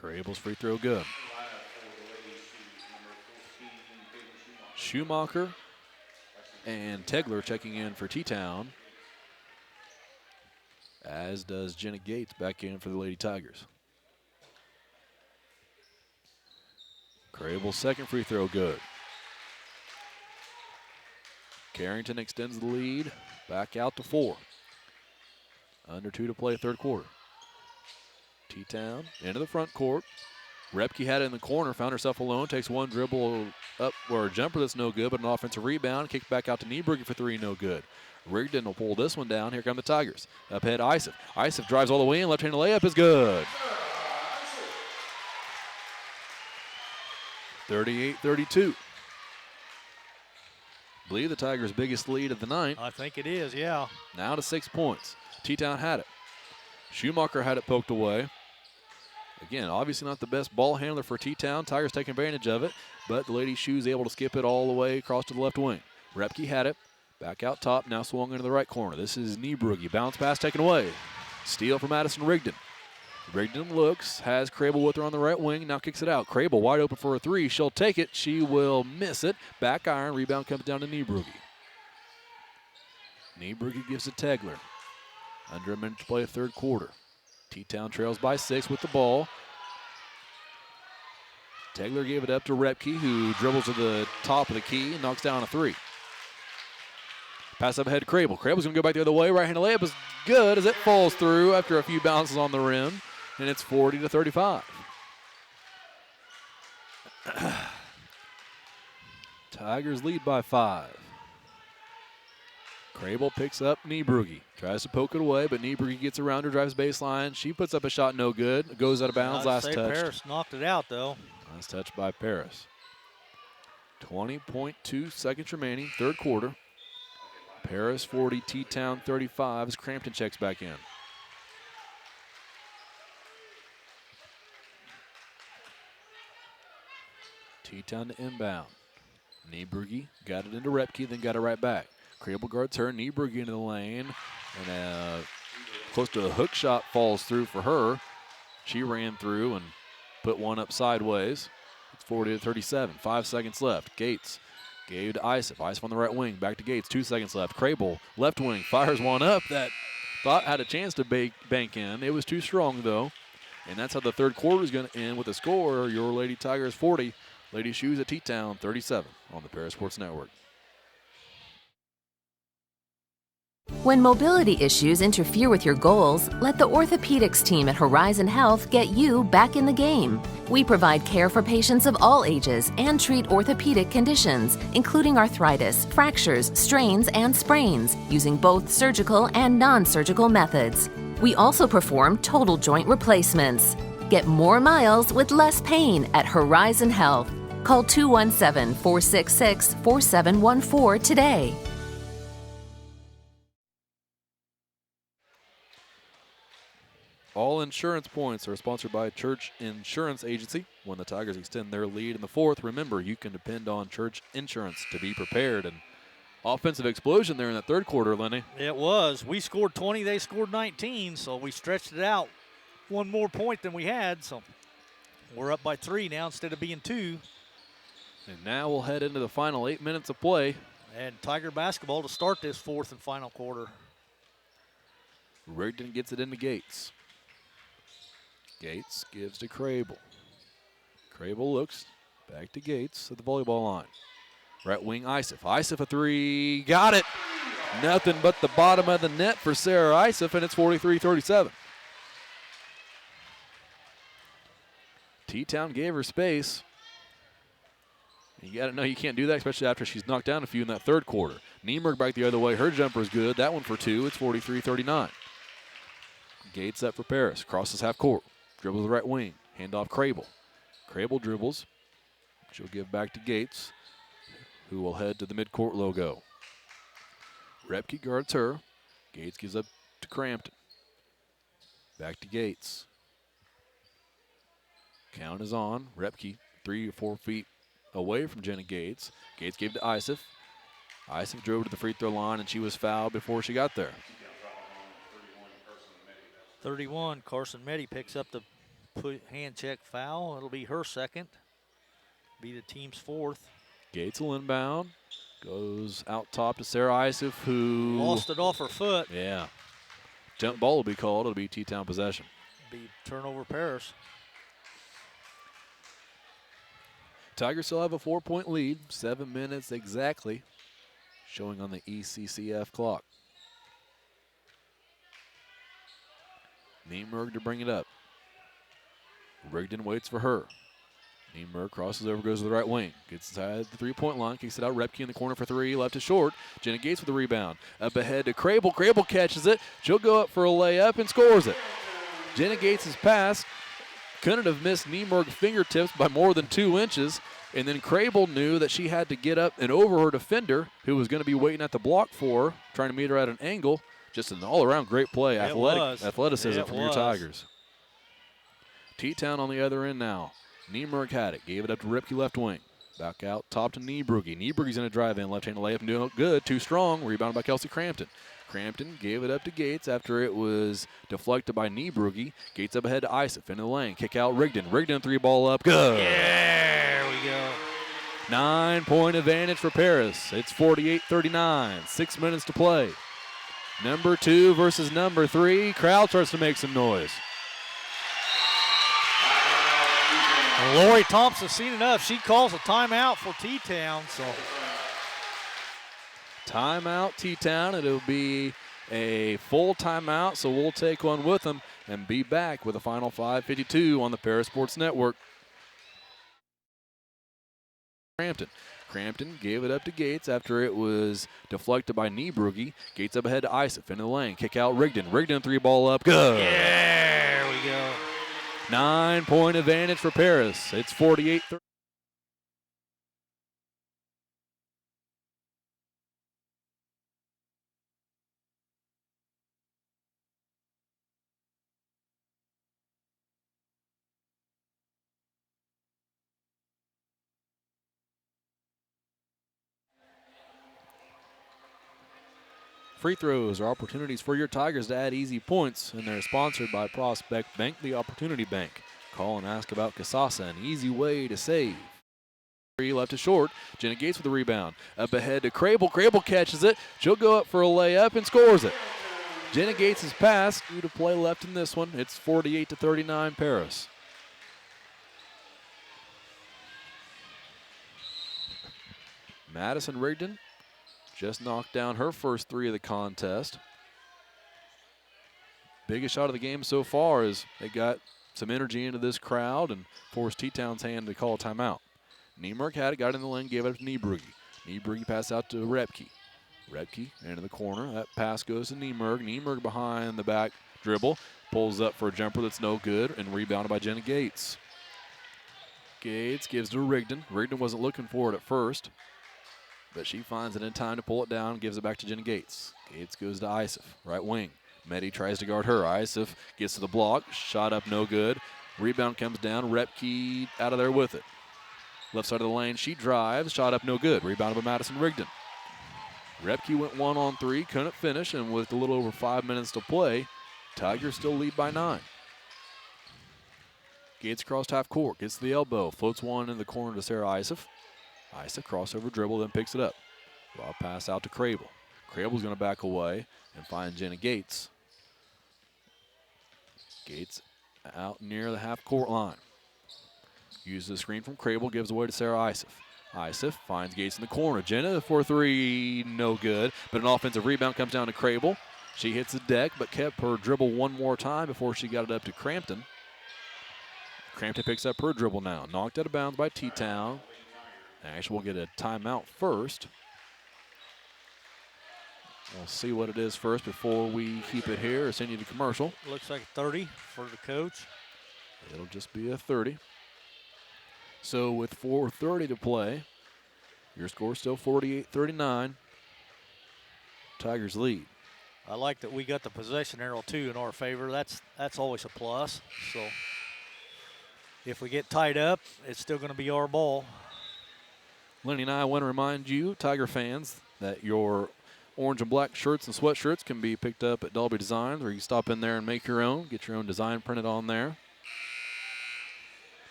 Crable's free throw good. Schumacher and Tegler checking in for T-Town, as does Jenna Gates back in for the Lady Tigers. Crable's second free throw good. Carrington extends the lead back out to 4. Under 2 to play third quarter. T-Town into the front court. Repke had it in the corner, found herself alone, takes one dribble up or a jumper that's no good, but an offensive rebound, kicked back out to Niebrugge for 3, no good. Rigdon will pull this one down. Here come the Tigers. Up ahead, Isif. Isif drives all the way in, left-handed layup is good. 38-32. Believe the Tigers' biggest lead of the night. I think it is, yeah. Now to 6 points. T-Town had it. Schumacher had it poked away. Again, obviously not the best ball handler for T-Town. Tigers taking advantage of it, but the Lady Shoes able to skip it all the way across to the left wing. Repke had it. Back out top, now swung into the right corner. This is Niebrugge. Bounce pass taken away. Steal from Madison Rigdon. Rigdon looks, has Crable with her on the right wing, now kicks it out. Crable wide open for a 3. She'll take it. She will miss it. Back iron. Rebound comes down to Niebrugge. Niebrugge gives to Tegler. Under a minute to play third quarter. T-Town trails by 6 with the ball. Tegler gave it up to Repke, who dribbles to the top of the key and knocks down a 3. Pass up ahead to Crable. Crable's going to go back the other way. Right-handed layup is good as it falls through after a few bounces on the rim. And it's 40-35. Tigers lead by 5. Crable picks up Niebrugge. Tries to poke it away, but Niebrugge gets around her, drives baseline. She puts up a shot, no good. It goes out of bounds, I'd last say touch. Paris knocked it out, though. Last touch by Paris. 20.2 seconds remaining, third quarter. Paris 40, T-Town 35 as Crampton checks back in. T-Town to inbound. Niebrugge got it into Repke, then got it right back. Crable guards her, Niebrugge into the lane, and close to a hook shot falls through for her. She ran through and put one up sideways. It's 40-37, 5 seconds left. Gates gave to Isef. Isef on the right wing, back to Gates, 2 seconds left. Crable, left wing, fires one up that thought had a chance to bank in. It was too strong, though. And that's how the third quarter is going to end with a score. Your Lady Tigers 40, Lady Shoes at T-Town 37 on the Paris Sports Network. When mobility issues interfere with your goals, let the orthopedics team at Horizon Health get you back in the game. We provide care for patients of all ages and treat orthopedic conditions, including arthritis, fractures, strains, and sprains, using both surgical and non-surgical methods. We also perform total joint replacements. Get more miles with less pain at Horizon Health. Call 217-466-4714 today. All insurance points are sponsored by Church Insurance Agency. When the Tigers extend their lead in the fourth, remember you can depend on Church Insurance to be prepared. And offensive explosion there in the third quarter, Lenny. It was. We scored 20, they scored 19, so we stretched it out one more point than we had. So we're up by 3 now instead of being 2. And now we'll head into the final 8 minutes of play. And Tiger basketball to start this fourth and final quarter. Rigdon gets it into Gates. Gates gives to Crable. Crable looks back to Gates at the volleyball line. Right wing Isef. Isef a 3. Got it. Nothing but the bottom of the net for Sarah Isef, and it's 43-37. T-Town gave her space. You got to know you can't do that, especially after she's knocked down a few in that third quarter. Niemerg back the other way. Her jumper is good. That one for 2. It's 43-39. Gates up for Paris. Crosses half court. Dribbles the right wing. Hand off Crable. Crable dribbles. She'll give back to Gates, who will head to the midcourt logo. Repke guards her. Gates gives up to Crampton. Back to Gates. Count is on. Repke 3 or 4 feet away from Jenna Gates. Gates gave to Isef. Isef drove to the free throw line, and she was fouled before she got there. 31, Carson Meddy picks up the hand check foul. It'll be her second. Be the team's fourth. Gates will inbound. Goes out top to Sarah Isef, who lost it off her foot. Yeah. Jump ball will be called. It'll be T-Town possession. Be turnover Paris. Tigers still have a 4-point lead. 7 minutes exactly showing on the ECCF clock. Niemerg to bring it up. Rigdon waits for her. Niemerg crosses over, goes to the right wing. Gets inside the three-point line, kicks it out. Repke in the corner for 3, left is short. Jenna Gates with the rebound. Up ahead to Crable. Crable catches it. She'll go up for a layup and scores it. Jenna Gates' pass couldn't have missed Niemerg's fingertips by more than 2 inches. And then Crable knew that she had to get up and over her defender, who was going to be waiting at the block for her, trying to meet her at an angle. Just an all-around great play. Athleticism from your Tigers. T-Town on the other end now. Niemerg had it. Gave it up to Ripke left wing. Back out top to Niebrugge. Niebrugge's going to drive in. Left-handed layup and doing it good. Too strong. Rebounded by Kelsey Crampton. Crampton gave it up to Gates after it was deflected by Niebrugge. Gates up ahead to Isef into the lane. Kick out Rigdon. Rigdon 3-ball up. Good. Yeah, there we go. 9-point advantage for Paris. It's 48-39. 6 minutes to play. Number 2 versus number 3. Crowd starts to make some noise. Well, Lori Thompson's seen enough. She calls a timeout for T-Town. So timeout T-Town. It'll be a full timeout, so we'll take one with them and be back with a final 5:52 on the Paris Sports Network. Crampton. Crampton gave it up to Gates after it was deflected by Niebrugge. Gates up ahead to Isif into the lane. Kick out Rigdon. Rigdon 3-ball up. Good. Yeah, there we go. 9-point advantage for Paris. It's 48-30. Free throws are opportunities for your Tigers to add easy points, and they're sponsored by Prospect Bank, the Opportunity Bank. Call and ask about Casasa, an easy way to save. 3 left to short. Jenna Gates with the rebound. Up ahead to Crable. Crable catches it. She'll go up for a layup and scores it. Jenna Gates' pass. 2 to play left in this one. It's 48-39 Paris. Madison Rigdon just knocked down her first 3 of the contest. Biggest shot of the game so far is they got some energy into this crowd and forced T-Town's hand to call a timeout. Niemerk had it, got in the lane, gave it up to Niebrugge. Niebrugge pass out to Repke. Repke into the corner. That pass goes to Niemerk. Niemerk behind the back dribble. Pulls up for a jumper that's no good and rebounded by Jenna Gates. Gates gives to Rigdon. Rigdon wasn't looking for it at first, but she finds it in time to pull it down and gives it back to Jenna Gates. Gates goes to Isif, right wing. Medi tries to guard her. Isif gets to the block. Shot up, no good. Rebound comes down. Repke out of there with it. Left side of the lane, she drives. Shot up, no good. Rebounded by Madison Rigdon. Repke went 1-on-3, couldn't finish, and with a little over 5 minutes to play, Tigers still lead by 9. Gates crossed half court, gets to the elbow, floats one in the corner to Sarah Isif. Isif crossover dribble, then picks it up. Raw pass out to Crable. Crable's going to back away and find Jenna Gates. Gates out near the half court line. Uses the screen from Crable, gives away to Sarah Isif. Isif finds Gates in the corner. Jenna for 3, no good. But an offensive rebound comes down to Crable. She hits the deck, but kept her dribble one more time before she got it up to Crampton. Crampton picks up her dribble now. Knocked out of bounds by T-Town. Actually, we'll get a timeout first. We'll see what it is first before we keep it here or send you to commercial. Looks like 30 for the coach. It'll just be a 30. So with 4:30 to play, your score still 48-39. Tigers lead. I like that we got the possession arrow too in our favor. That's always a plus. So if we get tied up, it's still going to be our ball. Lenny and I want to remind you, Tiger fans, that your orange and black shirts and sweatshirts can be picked up at Dolby Designs, or you can stop in there and make your own, get your own design printed on there.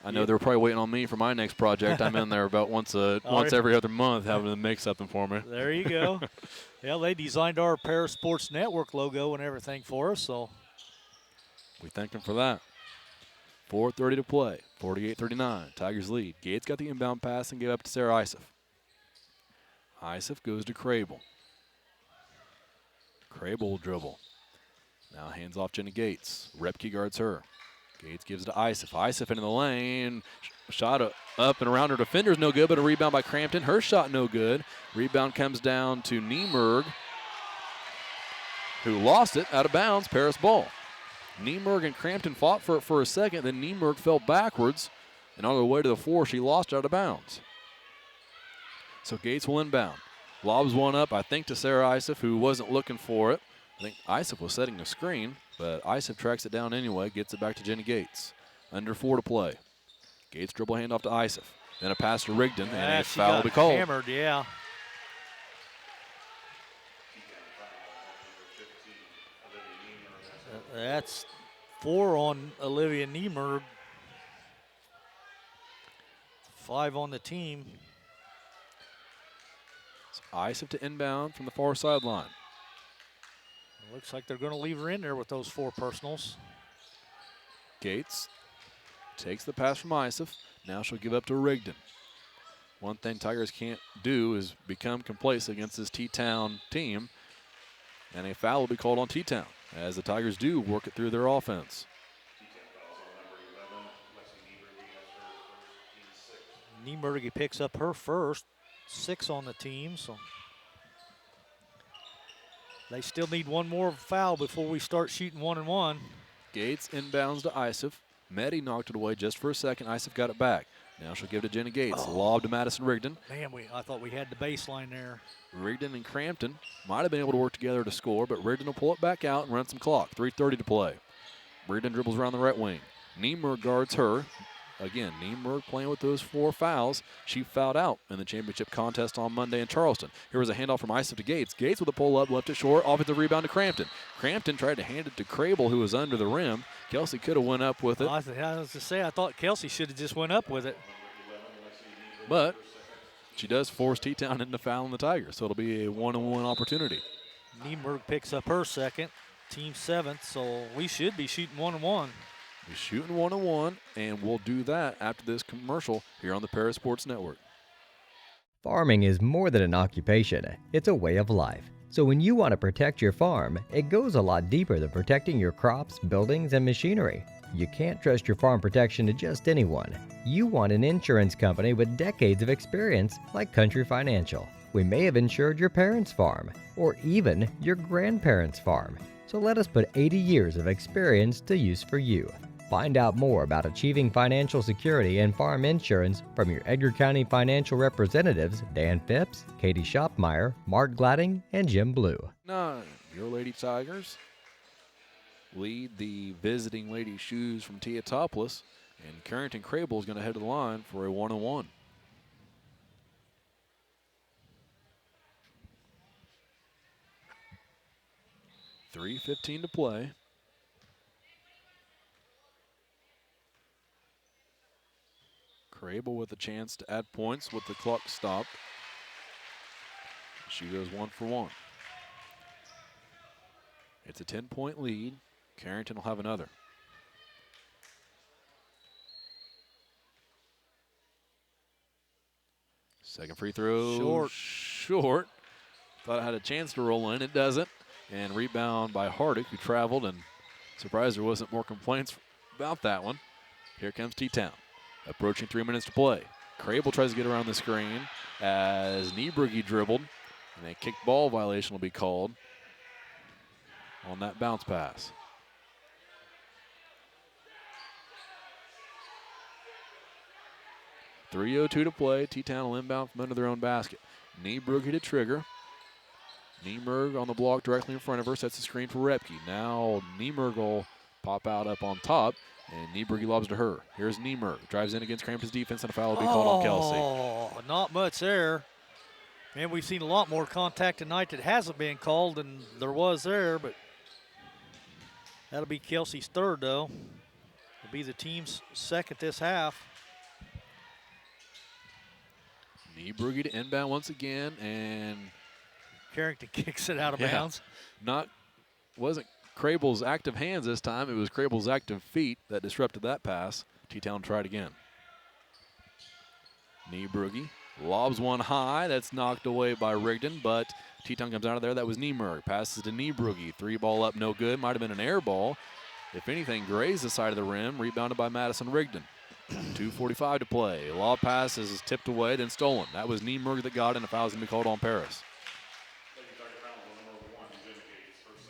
I know they're probably waiting on me for my next project. I'm in there about once every other month having them make something for me. There you go. Yeah, they designed our Paris Sports Network logo and everything for us, so. We thank them for that. 4:30 to play, 48-39, Tigers lead. Gates got the inbound pass and gave up to Sarah Isif. Isif goes to Crable. Crable will dribble. Now hands off Jenna Gates. Repke guards her. Gates gives it to Isif. Isif into the lane. Shot up and around her defender's no good, but a rebound by Crampton. Her shot no good. Rebound comes down to Niemerg, who lost it out of bounds. Paris ball. Niemerg and Crampton fought for it for a second, then Niemerg fell backwards, and on the way to the floor, she lost it out of bounds. So Gates will inbound. Lobs one up, I think, to Sarah Isif, who wasn't looking for it. I think Isif was setting the screen, but Isif tracks it down anyway, gets it back to Jenny Gates. Under 4 to play. Gates dribble handoff to Isif. Then a pass to Rigdon, and a foul will be called. Hammered, yeah. That's 4 on Olivia Niemerg. 5 on the team. Isif to inbound from the far sideline. Looks like they're going to leave her in there with those 4 personals. Gates takes the pass from Isif. Now she'll give up to Rigdon. One thing Tigers can't do is become complacent against this T-Town team, and a foul will be called on T-Town as the Tigers do work it through their offense. Niemergy picks up her first, 6 on the team, so they still need one more foul before we start shooting 1-1. Gates inbounds to Isif. Meddy knocked it away just for a second. Isif got it back. Now she'll give it to Jenna Gates. Lob to Madison Rigdon. Man, I thought we had the baseline there. Rigdon and Crampton might have been able to work together to score, but Rigdon will pull it back out and run some clock. 3:30 to play. Rigdon dribbles around the right wing. Niemer guards her. Again, Niemer playing with those 4 fouls. She fouled out in the championship contest on Monday in Charleston. Here was a handoff from Isif to Gates. Gates with a pull-up, left it short. Offensive rebound to Crampton. Crampton tried to hand it to Crable, who was under the rim. Kelsey could have went up with it. I was to say, I thought Kelsey should have just went up with it. But she does force T-Town into fouling the Tigers, so it'll be a 1-on-1 opportunity. Niemerg picks up her second, team 7th, so we should be shooting 1-1. We're shooting 1-on-1, and we'll do that after this commercial here on the Paris Sports Network. Farming is more than an occupation, it's a way of life. So when you want to protect your farm, it goes a lot deeper than protecting your crops, buildings, and machinery. You can't trust your farm protection to just anyone. You want an insurance company with decades of experience like Country Financial. We may have insured your parents' farm, or even your grandparents' farm. So let us put 80 years of experience to use for you. Find out more about achieving financial security and farm insurance from your Edgar County financial representatives, Dan Phipps, Katie Shopmeyer, Mark Gladding, and Jim Blue. Now, your Lady Tigers lead the visiting Lady Shoes from Teotopoulos, and Carrington Crable is going to head to the line for a 1-on-1. .3:15 to play. Crable with a chance to add points with the clock stopped. She goes 1 for 1. It's a 10-point lead. Carrington will have another. Second free throw. Short. Thought it had a chance to roll in. It doesn't. And rebound by Hardick, who traveled, and surprised there wasn't more complaints about that one. Here comes T-Town. Approaching 3 minutes to play. Crable tries to get around the screen as Niebrugge dribbled, and a kick ball violation will be called on that bounce pass. .3:02 to play. T-Town will inbound from under their own basket. Niebrugge to trigger. Niemerg on the block directly in front of her, sets the screen for Repke. Now Niemerg will pop out up on top, and Niebrugge lobs to her. Here's Niemerg, drives in against Crampton's defense, and a foul will be called on Kelsey. Oh, not much there. Man, we've seen a lot more contact tonight that hasn't been called than there was there, but that'll be Kelsey's third, though. It'll be the team's second this half. Niebrugge to inbound once again, and Carrington kicks it out of bounds. Wasn't Crable's active hands this time. It was Crable's active feet that disrupted that pass. T-Town tried again. Niebrugge lobs one high. That's knocked away by Rigdon, but T-Town comes out of there. That was Niemerg. Passes to Niebrugge. 3-ball up, no good. Might have been an air ball. If anything, grazed the side of the rim. Rebounded by Madison Rigdon. 2:45 to play. Lob pass is tipped away, then stolen. That was Niemerg that got it, and a foul is going to be called on Paris.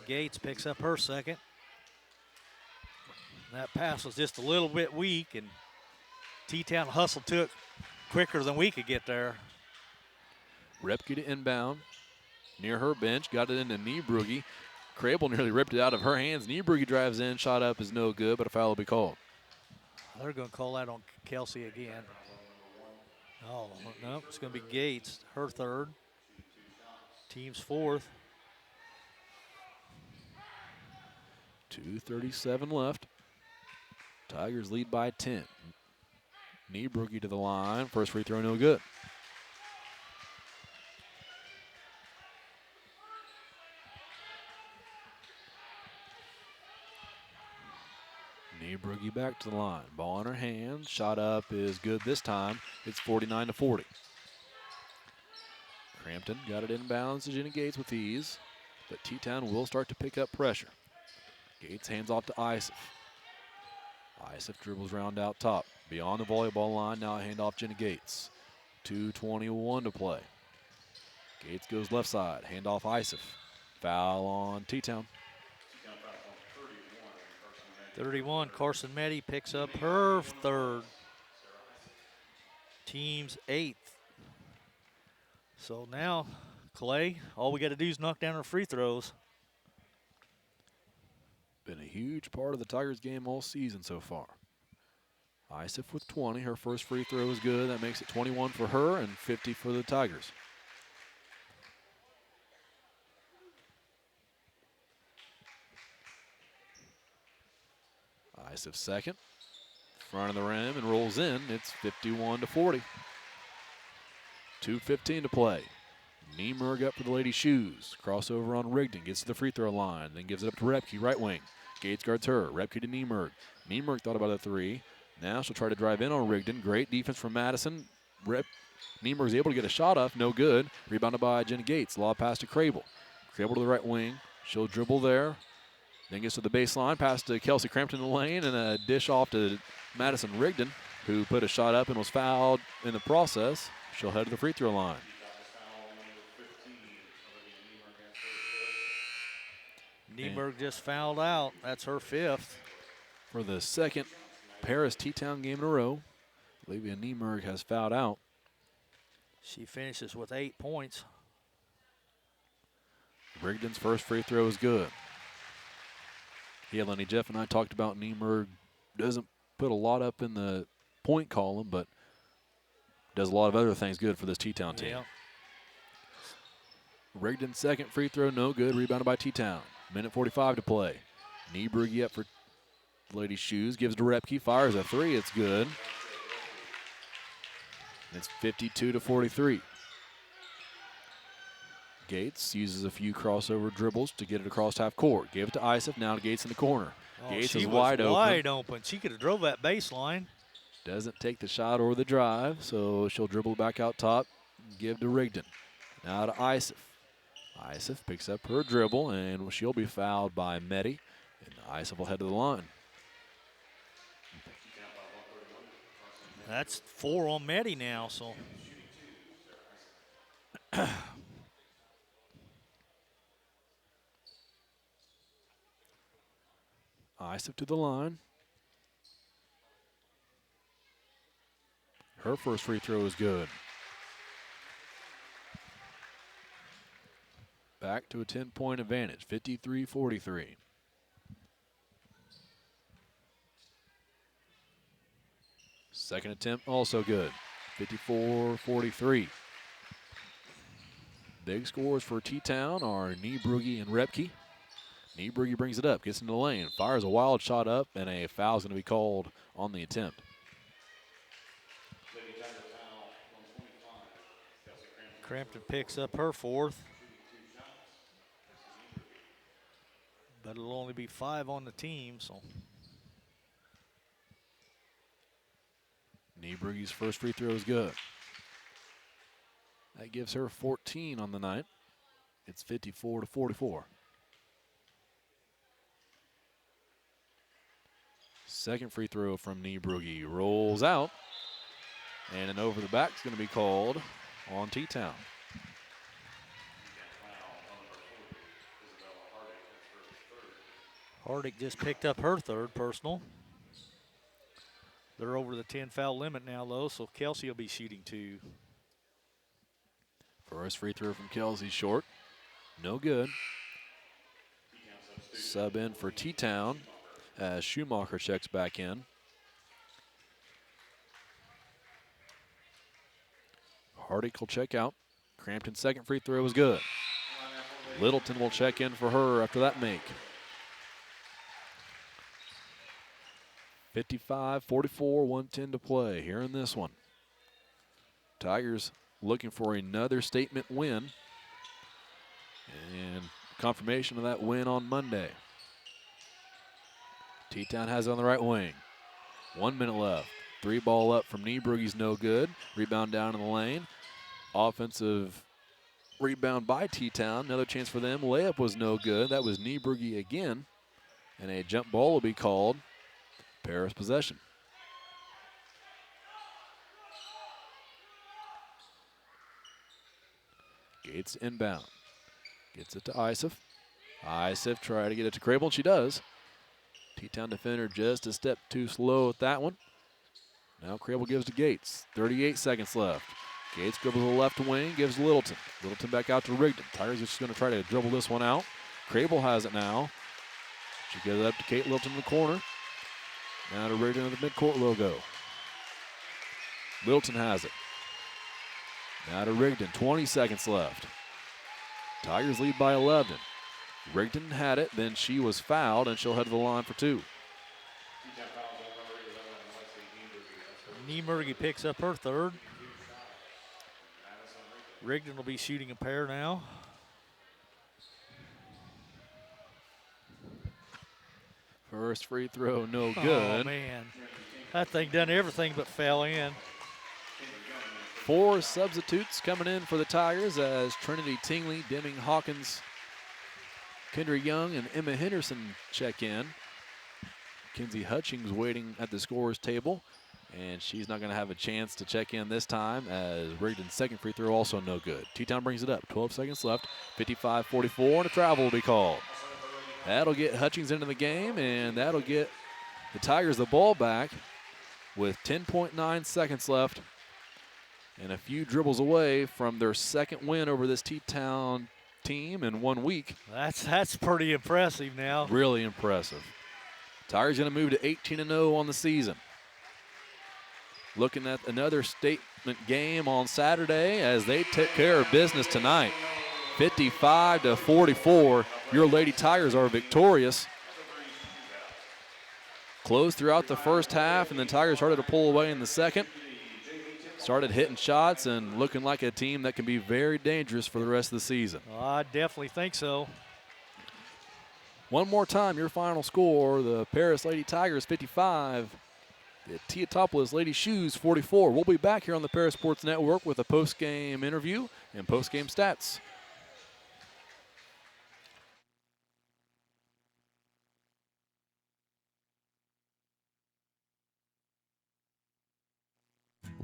Gates picks up her second. That pass was just a little bit weak, and T-Town hustled to it quicker than we could get there. Repke to inbound. Near her bench, got it into Niebrugge. Crable nearly ripped it out of her hands. Niebrugge drives in, shot up is no good, but a foul will be called. They're going to call that on Kelsey again. Oh, no, it's going to be Gates, her third. Team's fourth. 2:37 left. Tigers lead by 10. Niebrugge to the line. First free throw, no good. Niebrugge back to the line. Ball in her hands. Shot up is good this time. It's 49-40. Crampton got it inbounds to Jenna Gates with ease, but T-Town will start to pick up pressure. Gates hands off to Isif. Isif dribbles round out top. Beyond the volleyball line, now a handoff Jenna Gates. 2:21 to play. Gates goes left side, handoff Isif. Foul on T-Town. 31, Carson Meddy picks up her third. Team's 8th. So now, Clay, all we got to do is knock down our free throws. Been a huge part of the Tigers game all season so far. Isif with 20. Her first free throw is good. That makes it 21 for her and 50 for the Tigers. Isif second. Front of the rim and rolls in. It's 51-40. 2:15 to play. Niemerg up for the Lady Shoes. Crossover on Rigdon. Gets to the free throw line. Then gives it up to Repke, right wing. Gates guards her. Repke to Niemerg. Niemerg thought about a three. Now she'll try to drive in on Rigdon. Great defense from Madison. Niemerg's able to get a shot up. No good. Rebounded by Jenny Gates. Lob pass to Crable. Crable to the right wing. She'll dribble there. Then gets to the baseline. Pass to Kelsey Crampton in the lane. And a dish off to Madison Rigdon, who put a shot up and was fouled in the process. She'll head to the free throw line. Niemerg just fouled out. That's her 5th. For the second Paris T-Town game in a row, Olivia Niemerg has fouled out. She finishes with 8 points. Rigdon's first free throw is good. Yeah, Lenny, Jeff and I talked about Niemerg doesn't put a lot up in the point column, but does a lot of other things good for this T-Town team. Yeah. Rigdon's second free throw, no good. Rebounded by T-Town. Minute 45 to play. Nieberg up for Lady Shoes. Gives to Repke. Fires a three. It's good. It's 52-43. Gates uses a few crossover dribbles to get it across half court. Give it to Isif. Now to Gates in the corner. Oh, Gates is she was wide wide open. open. She could have drove that baseline. Doesn't take the shot or the drive, so she'll dribble back out top. Give to Rigdon. Now to Isif. Isif picks up her dribble, and she'll be fouled by Meddy. And Isif will head to the line. That's 4 on Meddy now, so. Isif to the line. Her first free throw is good. Back to a 10-point advantage, 53-43. Second attempt also good, 54-43. Big scores for T-Town are Niebrugge and Repke. Niebrugge brings it up, gets into the lane, fires a wild shot up, and a foul is going to be called on the attempt. Crampton picks up her 4th. But it'll only be 5 on the team, so. Niebrugge's first free throw is good. That gives her 14 on the night. It's 54-44. Second free throw from Niebrugge rolls out. And an over the back is going to be called on T-Town. Hardick just picked up her 3rd personal. They're over the 10 foul limit now, though, so Kelsey will be shooting 2. First free throw from Kelsey short. No good. Sub in for T-Town as Schumacher checks back in. Hardick will check out. Crampton's second free throw is good. Littleton will check in for her after that make. 55-44, 1:10 to play here in this one. Tigers looking for another statement win. And confirmation of that win on Monday. T-Town has it on the right wing. 1 minute left. 3 ball up from Niebrugge's no good. Rebound down in the lane. Offensive rebound by T-Town. Another chance for them. Layup was no good. That was Niebrugge again. And a jump ball will be called Paris possession. Gates inbound. Gets it to Isif. Isif try to get it to Crable, and she does. T-Town defender just a step too slow with that one. Now Crable gives to Gates. 38 seconds left. Gates dribbles to the left wing, gives Littleton. Littleton back out to Rigdon. Tigers just going to try to dribble this one out. Crable has it now. She gives it up to Kate Littleton in the corner. Now to Rigdon with the midcourt logo. Littleton has it. Now to Rigdon, 20 seconds left. Tigers lead by 11. Rigdon had it, then she was fouled, and she'll head to the line for 2. Niemergy picks up her third. Rigdon will be shooting a pair now. First free throw, no Oh, good. man. That thing done everything but fell in. 4 substitutes coming in for the Tigers as Trinity Tingley, Deming Hawkins, Kendra Young, and Emma Henderson check in. Kenzie Hutchings waiting at the scorer's table, and she's not going to have a chance to check in this time as Rigdon's second free throw also no good. T-Town brings it up. 12 seconds left. 55-44, and a travel will be called. That'll get Hutchings into the game, and that'll get the Tigers the ball back with 10.9 seconds left and a few dribbles away from their second win over this T-Town team in 1 week. That's pretty impressive now. Really impressive. Tigers going to move to 18-0 on the season. Looking at another statement game on Saturday as they took care of business tonight. 55-44. Your Lady Tigers are victorious. Closed throughout the first half, and then Tigers started to pull away in the second. Started hitting shots and looking like a team that can be very dangerous for the rest of the season. I definitely think so. One more time, your final score, the Paris Lady Tigers 55, the Teotopolis Lady Shoes 44. We'll be back here on the Paris Sports Network with a post-game interview and post-game stats.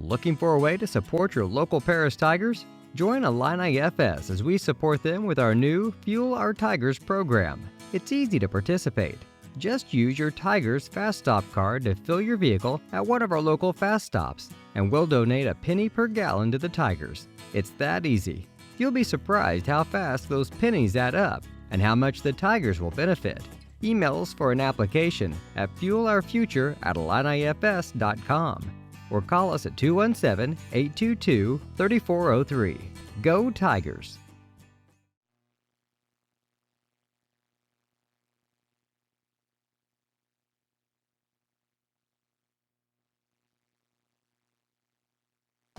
Looking for a way to support your local Paris Tigers? Join Illini FS as we support them with our new Fuel Our Tigers program. It's easy to participate. Just use your Tigers Fast Stop card to fill your vehicle at one of our local fast stops, and we'll donate a penny per gallon to the Tigers. It's that easy. You'll be surprised how fast those pennies add up and how much the Tigers will benefit. Email us for an application at fuelourfuture@IlliniFS.com or call us at 217-822-3403. Go Tigers!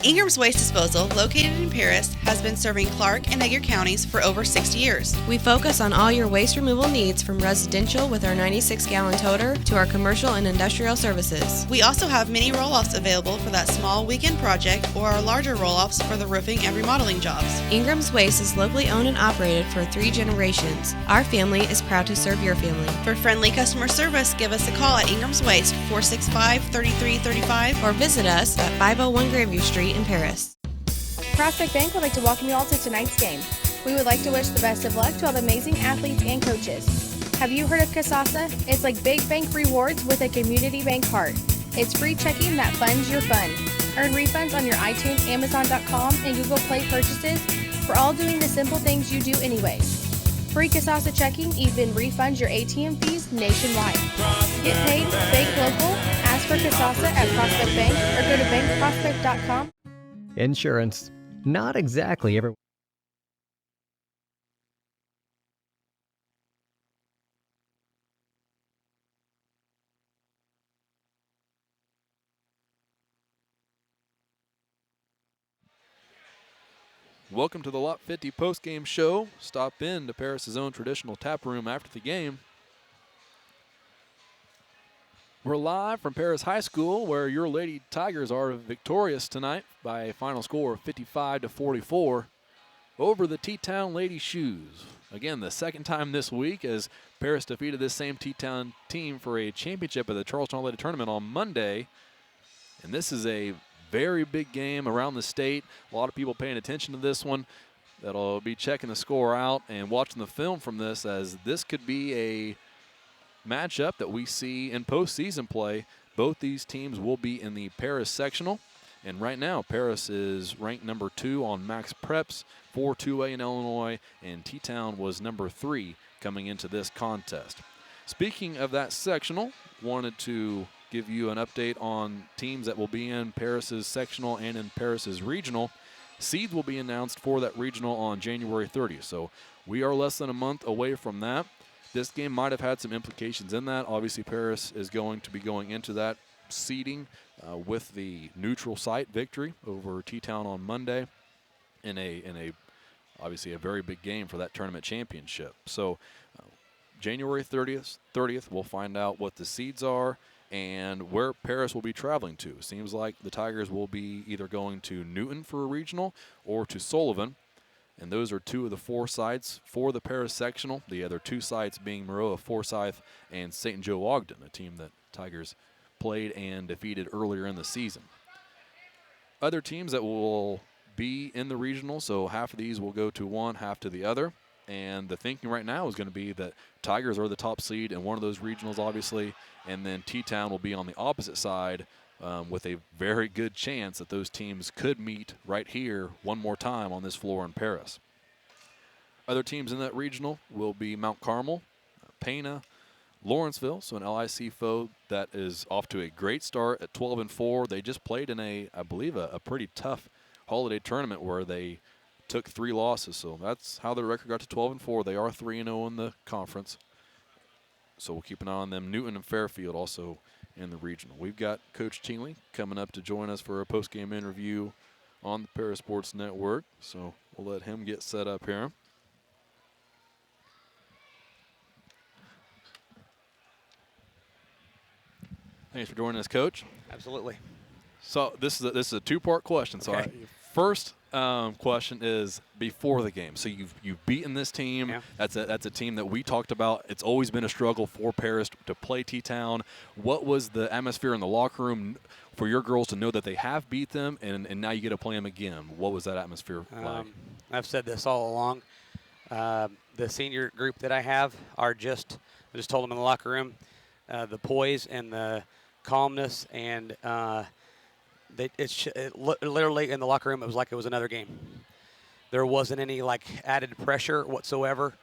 Ingram's Waste Disposal, located in Paris, has been serving Clark and Edgar counties for over 60 years. We focus on all your waste removal needs, from residential with our 96-gallon toter to our commercial and industrial services. We also have mini roll-offs available for that small weekend project or our larger roll-offs for the roofing and remodeling jobs. Ingram's Waste is locally owned and operated for 3 generations. Our family is proud to serve your family. For friendly customer service, give us a call at Ingram's Waste, 465-3335, Or visit us at 501 Grandview Street in Paris. Prospect Bank would like to welcome you all to tonight's game. We would like to wish the best of luck to all the amazing athletes and coaches. Have you heard of Kasasa? It's like big bank rewards with a community bank heart. It's free checking that funds your fun. Earn refunds on your iTunes, Amazon.com, and Google Play purchases for all doing the simple things you do anyways. Free Kasasa checking even refunds your ATM fees nationwide. Get paid, bank local, ask for Kasasa at Prospect Bank, or go to bankprospect.com. Insurance. Not exactly every. Welcome to the Lot 50 post-game show. Stop in to Paris' own traditional tap room after the game. We're live from Paris High School, where your Lady Tigers are victorious tonight by a final score of 55-44 over the T-Town Lady Shoes. again, the second time this week as Paris defeated this same T-Town team for a championship at the Charleston All-Lady Tournament on Monday. And this is a very big game around the state. A lot of people paying attention to this one. That'll be checking the score out and watching the film from this, as this could be a matchup that we see in postseason play. Both these teams will be in the Paris sectional. And right now, Paris is ranked number 2 on Max Preps for 2A in Illinois, and T-Town was number 3 coming into this contest. Speaking of that sectional, wanted to give you an update on teams that will be in Paris's sectional and in Paris's regional. Seeds will be announced for that regional on January 30th, so we are less than a month away from that. This game might have had some implications in that. Obviously, Paris is going to be going into that seeding with the neutral site victory over T-Town on Monday in a obviously a very big game for that tournament championship. So January 30th, we'll find out what the seeds are and where Paris will be traveling to. Seems like the Tigers will be either going to Newton for a regional or to Sullivan. And those are 2 of the 4 sites for the Paris sectional. The other 2 sites being Maroa, Forsyth, and St. Joe Ogden, a team that Tigers played and defeated earlier in the season. Other teams that will be in the regional, so half of these will go to one, half to the other. And the thinking right now is going to be that Tigers are the top seed in one of those regionals, obviously, and then T-Town will be on the opposite side with a very good chance that those teams could meet right here one more time on this floor in Paris. Other teams in that regional will be Mount Carmel, Pana, Lawrenceville, so an LIC foe that is off to a great start at 12-4. They just played in I believe, a pretty tough holiday tournament where they took 3 losses, so that's how their record got to 12-4. They are 3-0 in the conference, so we'll keep an eye on them. Newton and Fairfield also in the regional. We've got Coach Chingley coming up to join us for a post-game interview on the Paris Sports Network, so we'll let him get set up here. Thanks for joining us, Coach. Absolutely. So this is a 2-part question. So Okay. First question is before the game. So you've beaten this team. Yeah. That's a team that we talked about. It's always been a struggle for Paris to play T-Town. What was the atmosphere in the locker room for your girls to know that they have beat them and now you get to play them again? What was that atmosphere like? I've said this all along. The senior group that I have are I just told them in the locker room, the poise and the calmness and literally in the locker room, it was like it was another game. There wasn't any added pressure whatsoever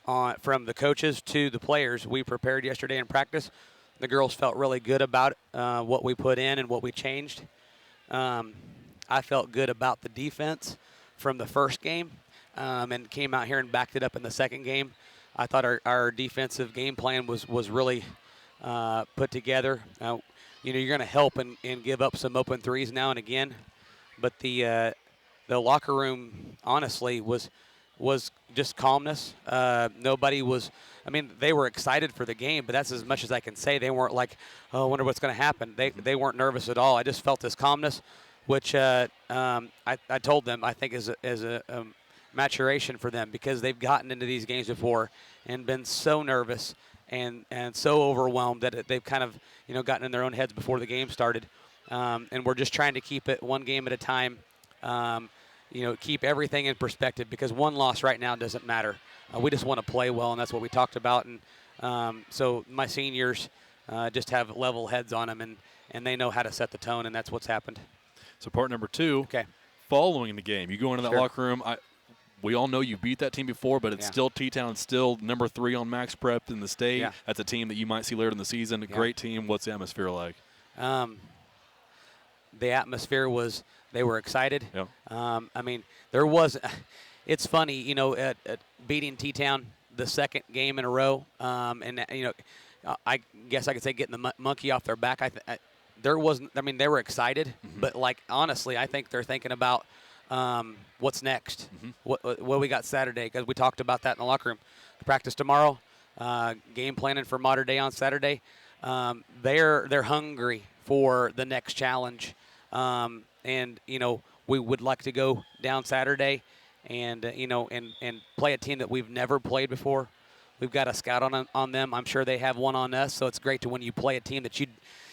from the coaches to the players. We prepared yesterday in practice. The girls felt really good about what we put in and what we changed. I felt good about the defense from the first game and came out here and backed it up in the second game. I thought our defensive game plan was really put together. You're going to help and give up some open threes now and again, but the locker room honestly was just calmness. Nobody was. I mean, they were excited for the game, but that's as much as I can say. They weren't like, oh, I wonder what's going to happen. They weren't nervous at all. I just felt this calmness, which I told them I think is a maturation for them because they've gotten into these games before and been so nervous and so overwhelmed that they've kind of gotten in their own heads before the game started. And we're just trying to keep it one game at a time. Keep everything in perspective because one loss right now doesn't matter. We just want to play well, and that's what we talked about. And so my seniors just have level heads on them, and they know how to set the tone, and that's what's happened. So part number 2, okay. Following the game, you go into that Sure. locker room. We all know you beat that team before, but it's still T-Town, still number 3 on Max Prep in the state. Yeah. That's a team that you might see later in the season. A great team. What's the atmosphere like? The atmosphere was they were excited. Yeah. I mean, there was. It's funny, at beating T-Town the second game in a row, and I guess I could say getting the monkey off their back. There wasn't. I mean, they were excited, but honestly, I think they're thinking about what's next, what we got Saturday, because we talked about that in the locker room. Practice tomorrow, game planning for Modern Day on Saturday. They're hungry for the next challenge, and we would like to go down Saturday and and play a team that we've never played before. We've got a scout on them. I'm sure they have one on us. So it's great to when you play a team that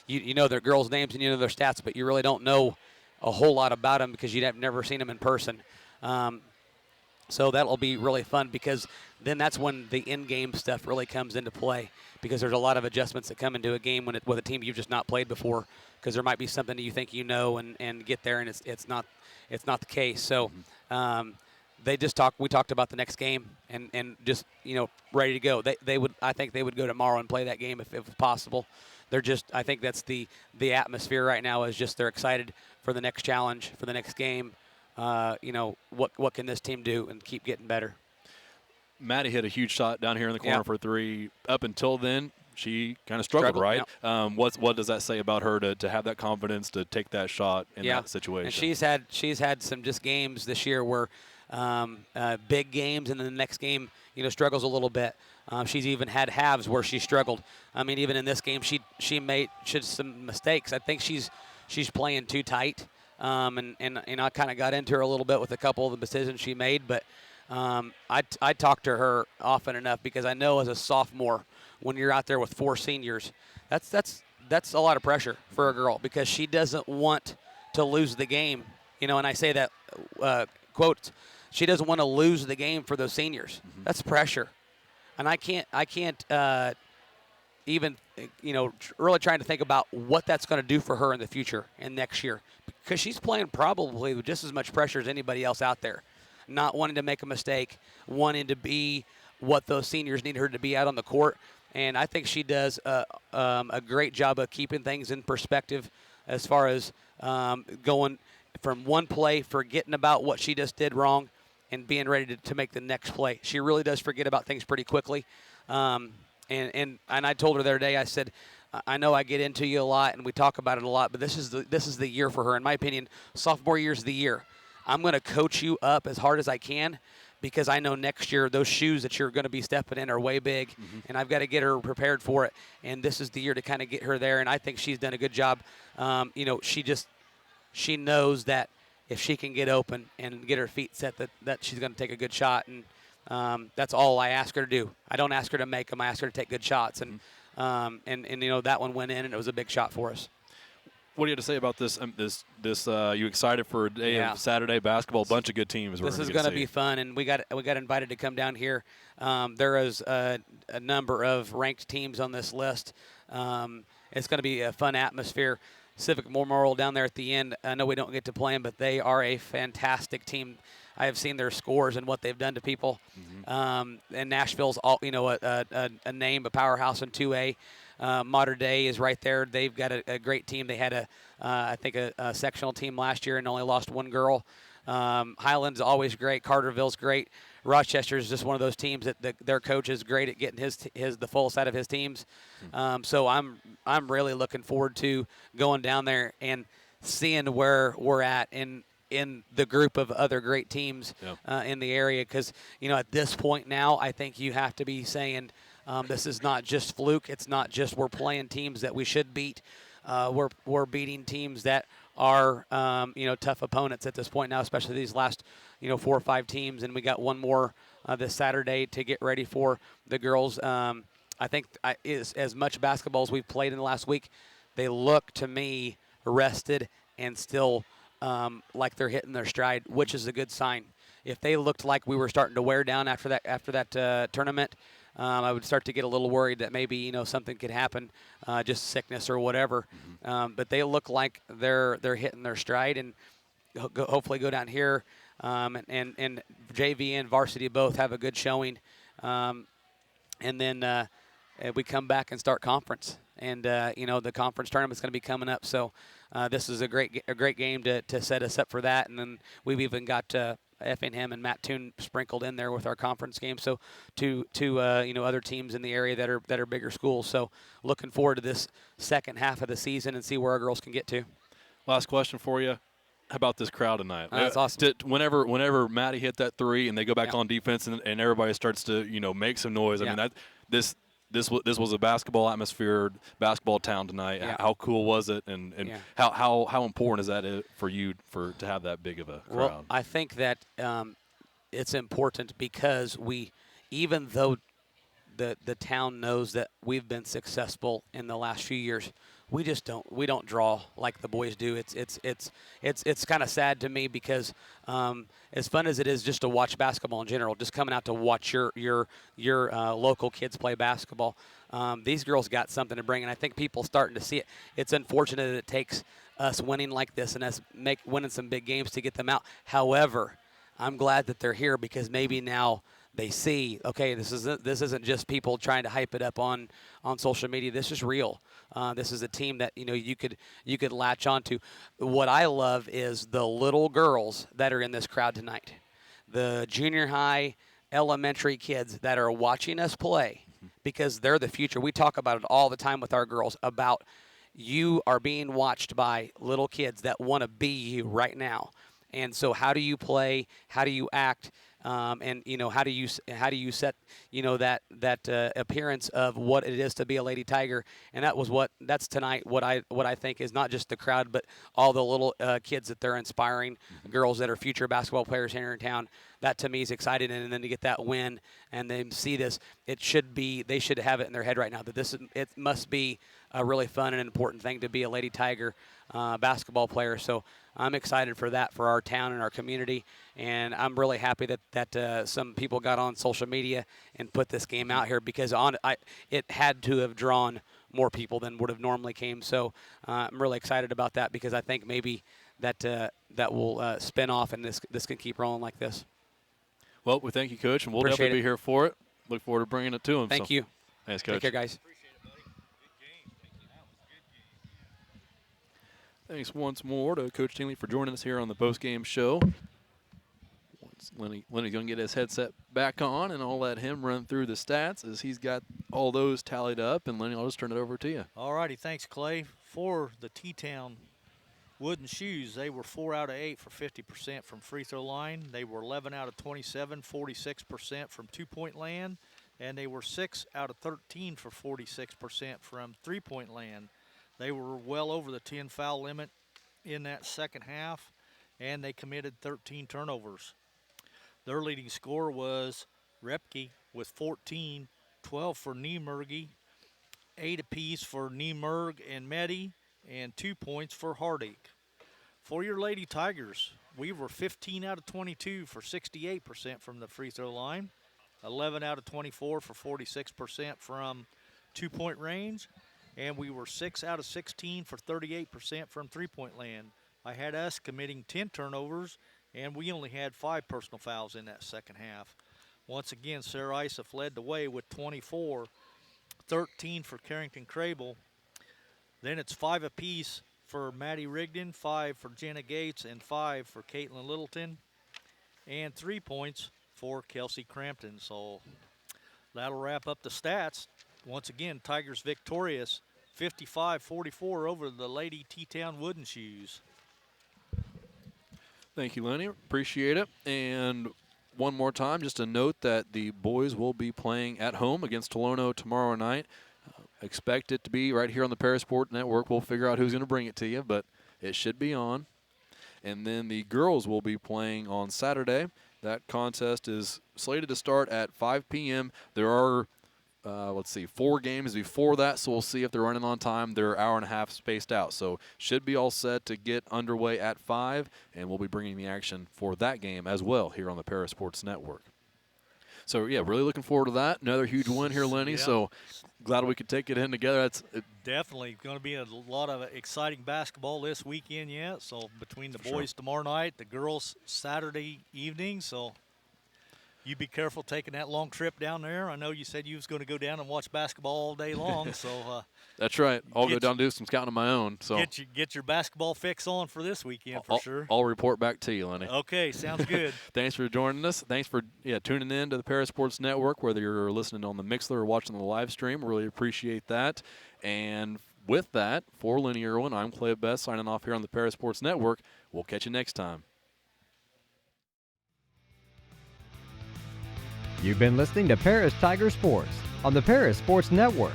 you know their girls' names and you know their stats, but you really don't know a whole lot about them because you've never seen them in person. So that'll be really fun because then that's when the in-game stuff really comes into play because there's a lot of adjustments that come into a game with a team you've just not played before because there might be something that you think you know and get there and it's not the case. So we talked about the next game and just ready to go. I think they would go tomorrow and play that game if possible. I think that's the atmosphere right now is just they're excited for the next challenge, for the next game. What can this team do and keep getting better? Maddie hit a huge shot down here in the corner for three. Up until then, she kind of struggled, right? Yep. What does that say about her to have that confidence to take that shot in that situation? And she's had some just games this year where big games, and then the next game struggles a little bit. She's even had halves where she struggled. I mean, even in this game, she made some mistakes. I think she's playing too tight. And I kind of got into her a little bit with a couple of the decisions she made, but I talk to her often enough because I know as a sophomore, when you're out there with 4 seniors, that's a lot of pressure for a girl because she doesn't want to lose the game. And I say that quote, she doesn't want to lose the game for those seniors. Mm-hmm. That's pressure, and I can't even really trying to think about what that's going to do for her in the future and next year because she's playing probably with just as much pressure as anybody else out there, not wanting to make a mistake, wanting to be what those seniors need her to be out on the court. And I think she does a great job of keeping things in perspective as far as going from one play, forgetting about what she just did wrong, and being ready to make the next play. She really does forget about things pretty quickly. And I told her the other day, I said, I know I get into you a lot and we talk about it a lot, but this is the year for her. In my opinion, sophomore year is the year. I'm going to coach you up as hard as I can because I know next year those shoes that you're going to be stepping in are way big, and I've got to get her prepared for it. And this is the year to kind of get her there, and I think she's done a good job. She knows that if she can get open and get her feet set, that she's going to take a good shot, and that's all I ask her to do. I don't ask her to make them. I ask her to take good shots, and that one went in, and it was a big shot for us. What do you have to say about this? You excited for a day of Saturday basketball? A bunch of good teams. This is going to be fun, and we got invited to come down here. There is a number of ranked teams on this list. It's going to be a fun atmosphere. Civic Memorial down there at the end. I know we don't get to play them, but they are a fantastic team. I have seen their scores and what they've done to people. And Nashville's a name, a powerhouse in 2A. Modern Day is right there. They've got a great team. They had a sectional team last year and only lost one girl. Highland's always great. Carterville's great. Rochester's just one of those teams that their coach is great at getting the full set of his teams. So I'm really looking forward to going down there and seeing where we're at in the group of other great teams in the area. Because at this point now, I think you have to be saying this is not just fluke. It's not just we're playing teams that we should beat. We're beating teams that are tough opponents at this point now, especially these last 4 or 5 teams, and we got one more this Saturday to get ready for the girls. I think as much basketball as we've played in the last week, they look to me rested and still like they're hitting their stride, which is a good sign. If they looked like we were starting to wear down after that tournament, I would start to get a little worried that maybe something could happen, just sickness or whatever. But they look like they're hitting their stride, and hopefully go down here. And JV and varsity both have a good showing, and then we come back and start conference. And the conference tournament's going to be coming up, so this is a great game to set us up for that. And then we've even got Effingham and Mattoon sprinkled in there with our conference game. So two other teams in the area that are bigger schools. So looking forward to this second half of the season and see where our girls can get to. Last question for you. How about this crowd tonight? That's awesome. Whenever Maddie hit that three and they go back on defense and everybody starts to make some noise. I mean this was a basketball atmosphere, basketball town tonight. Yeah. How cool was it, and how important is that for you to have that big of a crowd? Well, I think that it's important because even though the town knows that we've been successful in the last few years, we don't draw like the boys do. It's kind of sad to me because as fun as it is just to watch basketball in general, just coming out to watch your local kids play basketball, these girls got something to bring, and I think people starting to see it. It's unfortunate that it takes us winning like this and us winning some big games to get them out. However, I'm glad that they're here because maybe now they see, okay, this isn't just people trying to hype it up on social media. This is real. This is a team that you could latch onto. What I love is the little girls that are in this crowd tonight, the junior high, elementary kids that are watching us play because they're the future. We talk about it all the time with our girls about you are being watched by little kids that want to be you right now. And so how do you play? How do you act? And how do you set that appearance of what it is to be a Lady Tiger? And that's tonight what I think is not just the crowd, but all the little kids that they're inspiring, girls that are future basketball players here in town. That to me is exciting, and then to get that win and then see this, they should have it in their head right now that it must be a really fun and important thing to be a Lady Tiger basketball player. So I'm excited for that for our town and our community, and I'm really happy that some people got on social media and put this game out here because it had to have drawn more people than would have normally came. So I'm really excited about that because I think maybe that will spin off and this can keep rolling like this. Well, we thank you, Coach, and we'll Appreciate definitely be here for it. Look forward to bringing it to them. Thank you. Thanks, Coach. Take care, guys. Thanks once more to Coach Tingley for joining us here on the post-game show. Once Lenny's going to get his headset back on, and I'll let him run through the stats as he's got all those tallied up. And Lenny, I'll just turn it over to you. All righty, thanks, Clay. For the T-Town Wooden Shoes, they were 4 out of 8 for 50% from free throw line. They were 11 out of 27, 46% from two-point land. And they were 6 out of 13 for 46% from three-point land. They were well over the 10 foul limit in that second half, and they committed 13 turnovers. Their leading scorer was Repke with 14, 12 for Niemergy, 8 apiece for Niemerg and Meddy, and 2 points for Hardick. For your Lady Tigers, we were 15 out of 22 for 68% from the free throw line, 11 out of 24 for 46% from two-point range, and we were 6 out of 16 for 38% from three-point land. I had us committing 10 turnovers, and we only had 5 personal fouls in that second half. Once again, Sarah Isef led the way with 24, 13 for Carrington Crable. Then it's 5 apiece for Maddie Rigdon, 5 for Jenna Gates, and 5 for Caitlin Littleton, and 3 points for Kelsey Crampton. So that'll wrap up the stats. Once again, Tigers victorious, 55-44 over the Lady T-Town Wooden Shoes. Thank you, Lenny. Appreciate it. And one more time, just a note that the boys will be playing at home against Tolono tomorrow night. Expect it to be right here on the Parasport Network. We'll figure out who's going to bring it to you, but it should be on. And then the girls will be playing on Saturday. That contest is slated to start at 5 p.m. There are 4 games before that, so we'll see if they're running on time. They're an hour and a half spaced out, so should be all set to get underway at 5, and we'll be bringing the action for that game as well here on the Parasports Network. So, yeah, really looking forward to that. Another huge win here, Lenny, so glad we could take it in together. That's definitely going to be a lot of exciting basketball this weekend yet, so between the boys tomorrow night, the girls Saturday evening, so you be careful taking that long trip down there. I know you said you was going to go down and watch basketball all day long. So that's right. I'll go down and do some scouting of my own. So get your basketball fix on for this weekend for sure. I'll report back to you, Lenny. Okay, sounds good. Thanks for joining us. Thanks for tuning in to the Parasports Network, whether you're listening on the Mixler or watching the live stream. Really appreciate that. And with that, for Lenny Irwin, I'm Clay Best signing off here on the Parasports Network. We'll catch you next time. You've been listening to Paris Tiger Sports on the Paris Sports Network.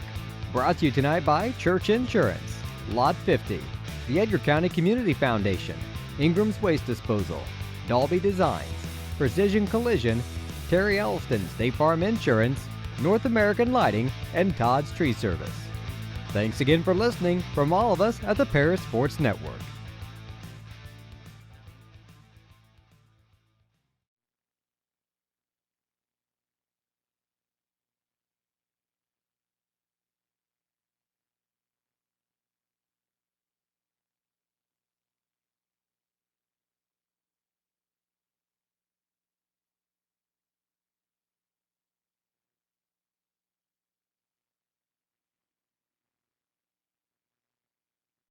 Brought to you tonight by Church Insurance, Lot 50, the Edgar County Community Foundation, Ingram's Waste Disposal, Dalby Designs, Precision Collision, Terry Elston State Farm Insurance, North American Lighting, and Todd's Tree Service. Thanks again for listening from all of us at the Paris Sports Network.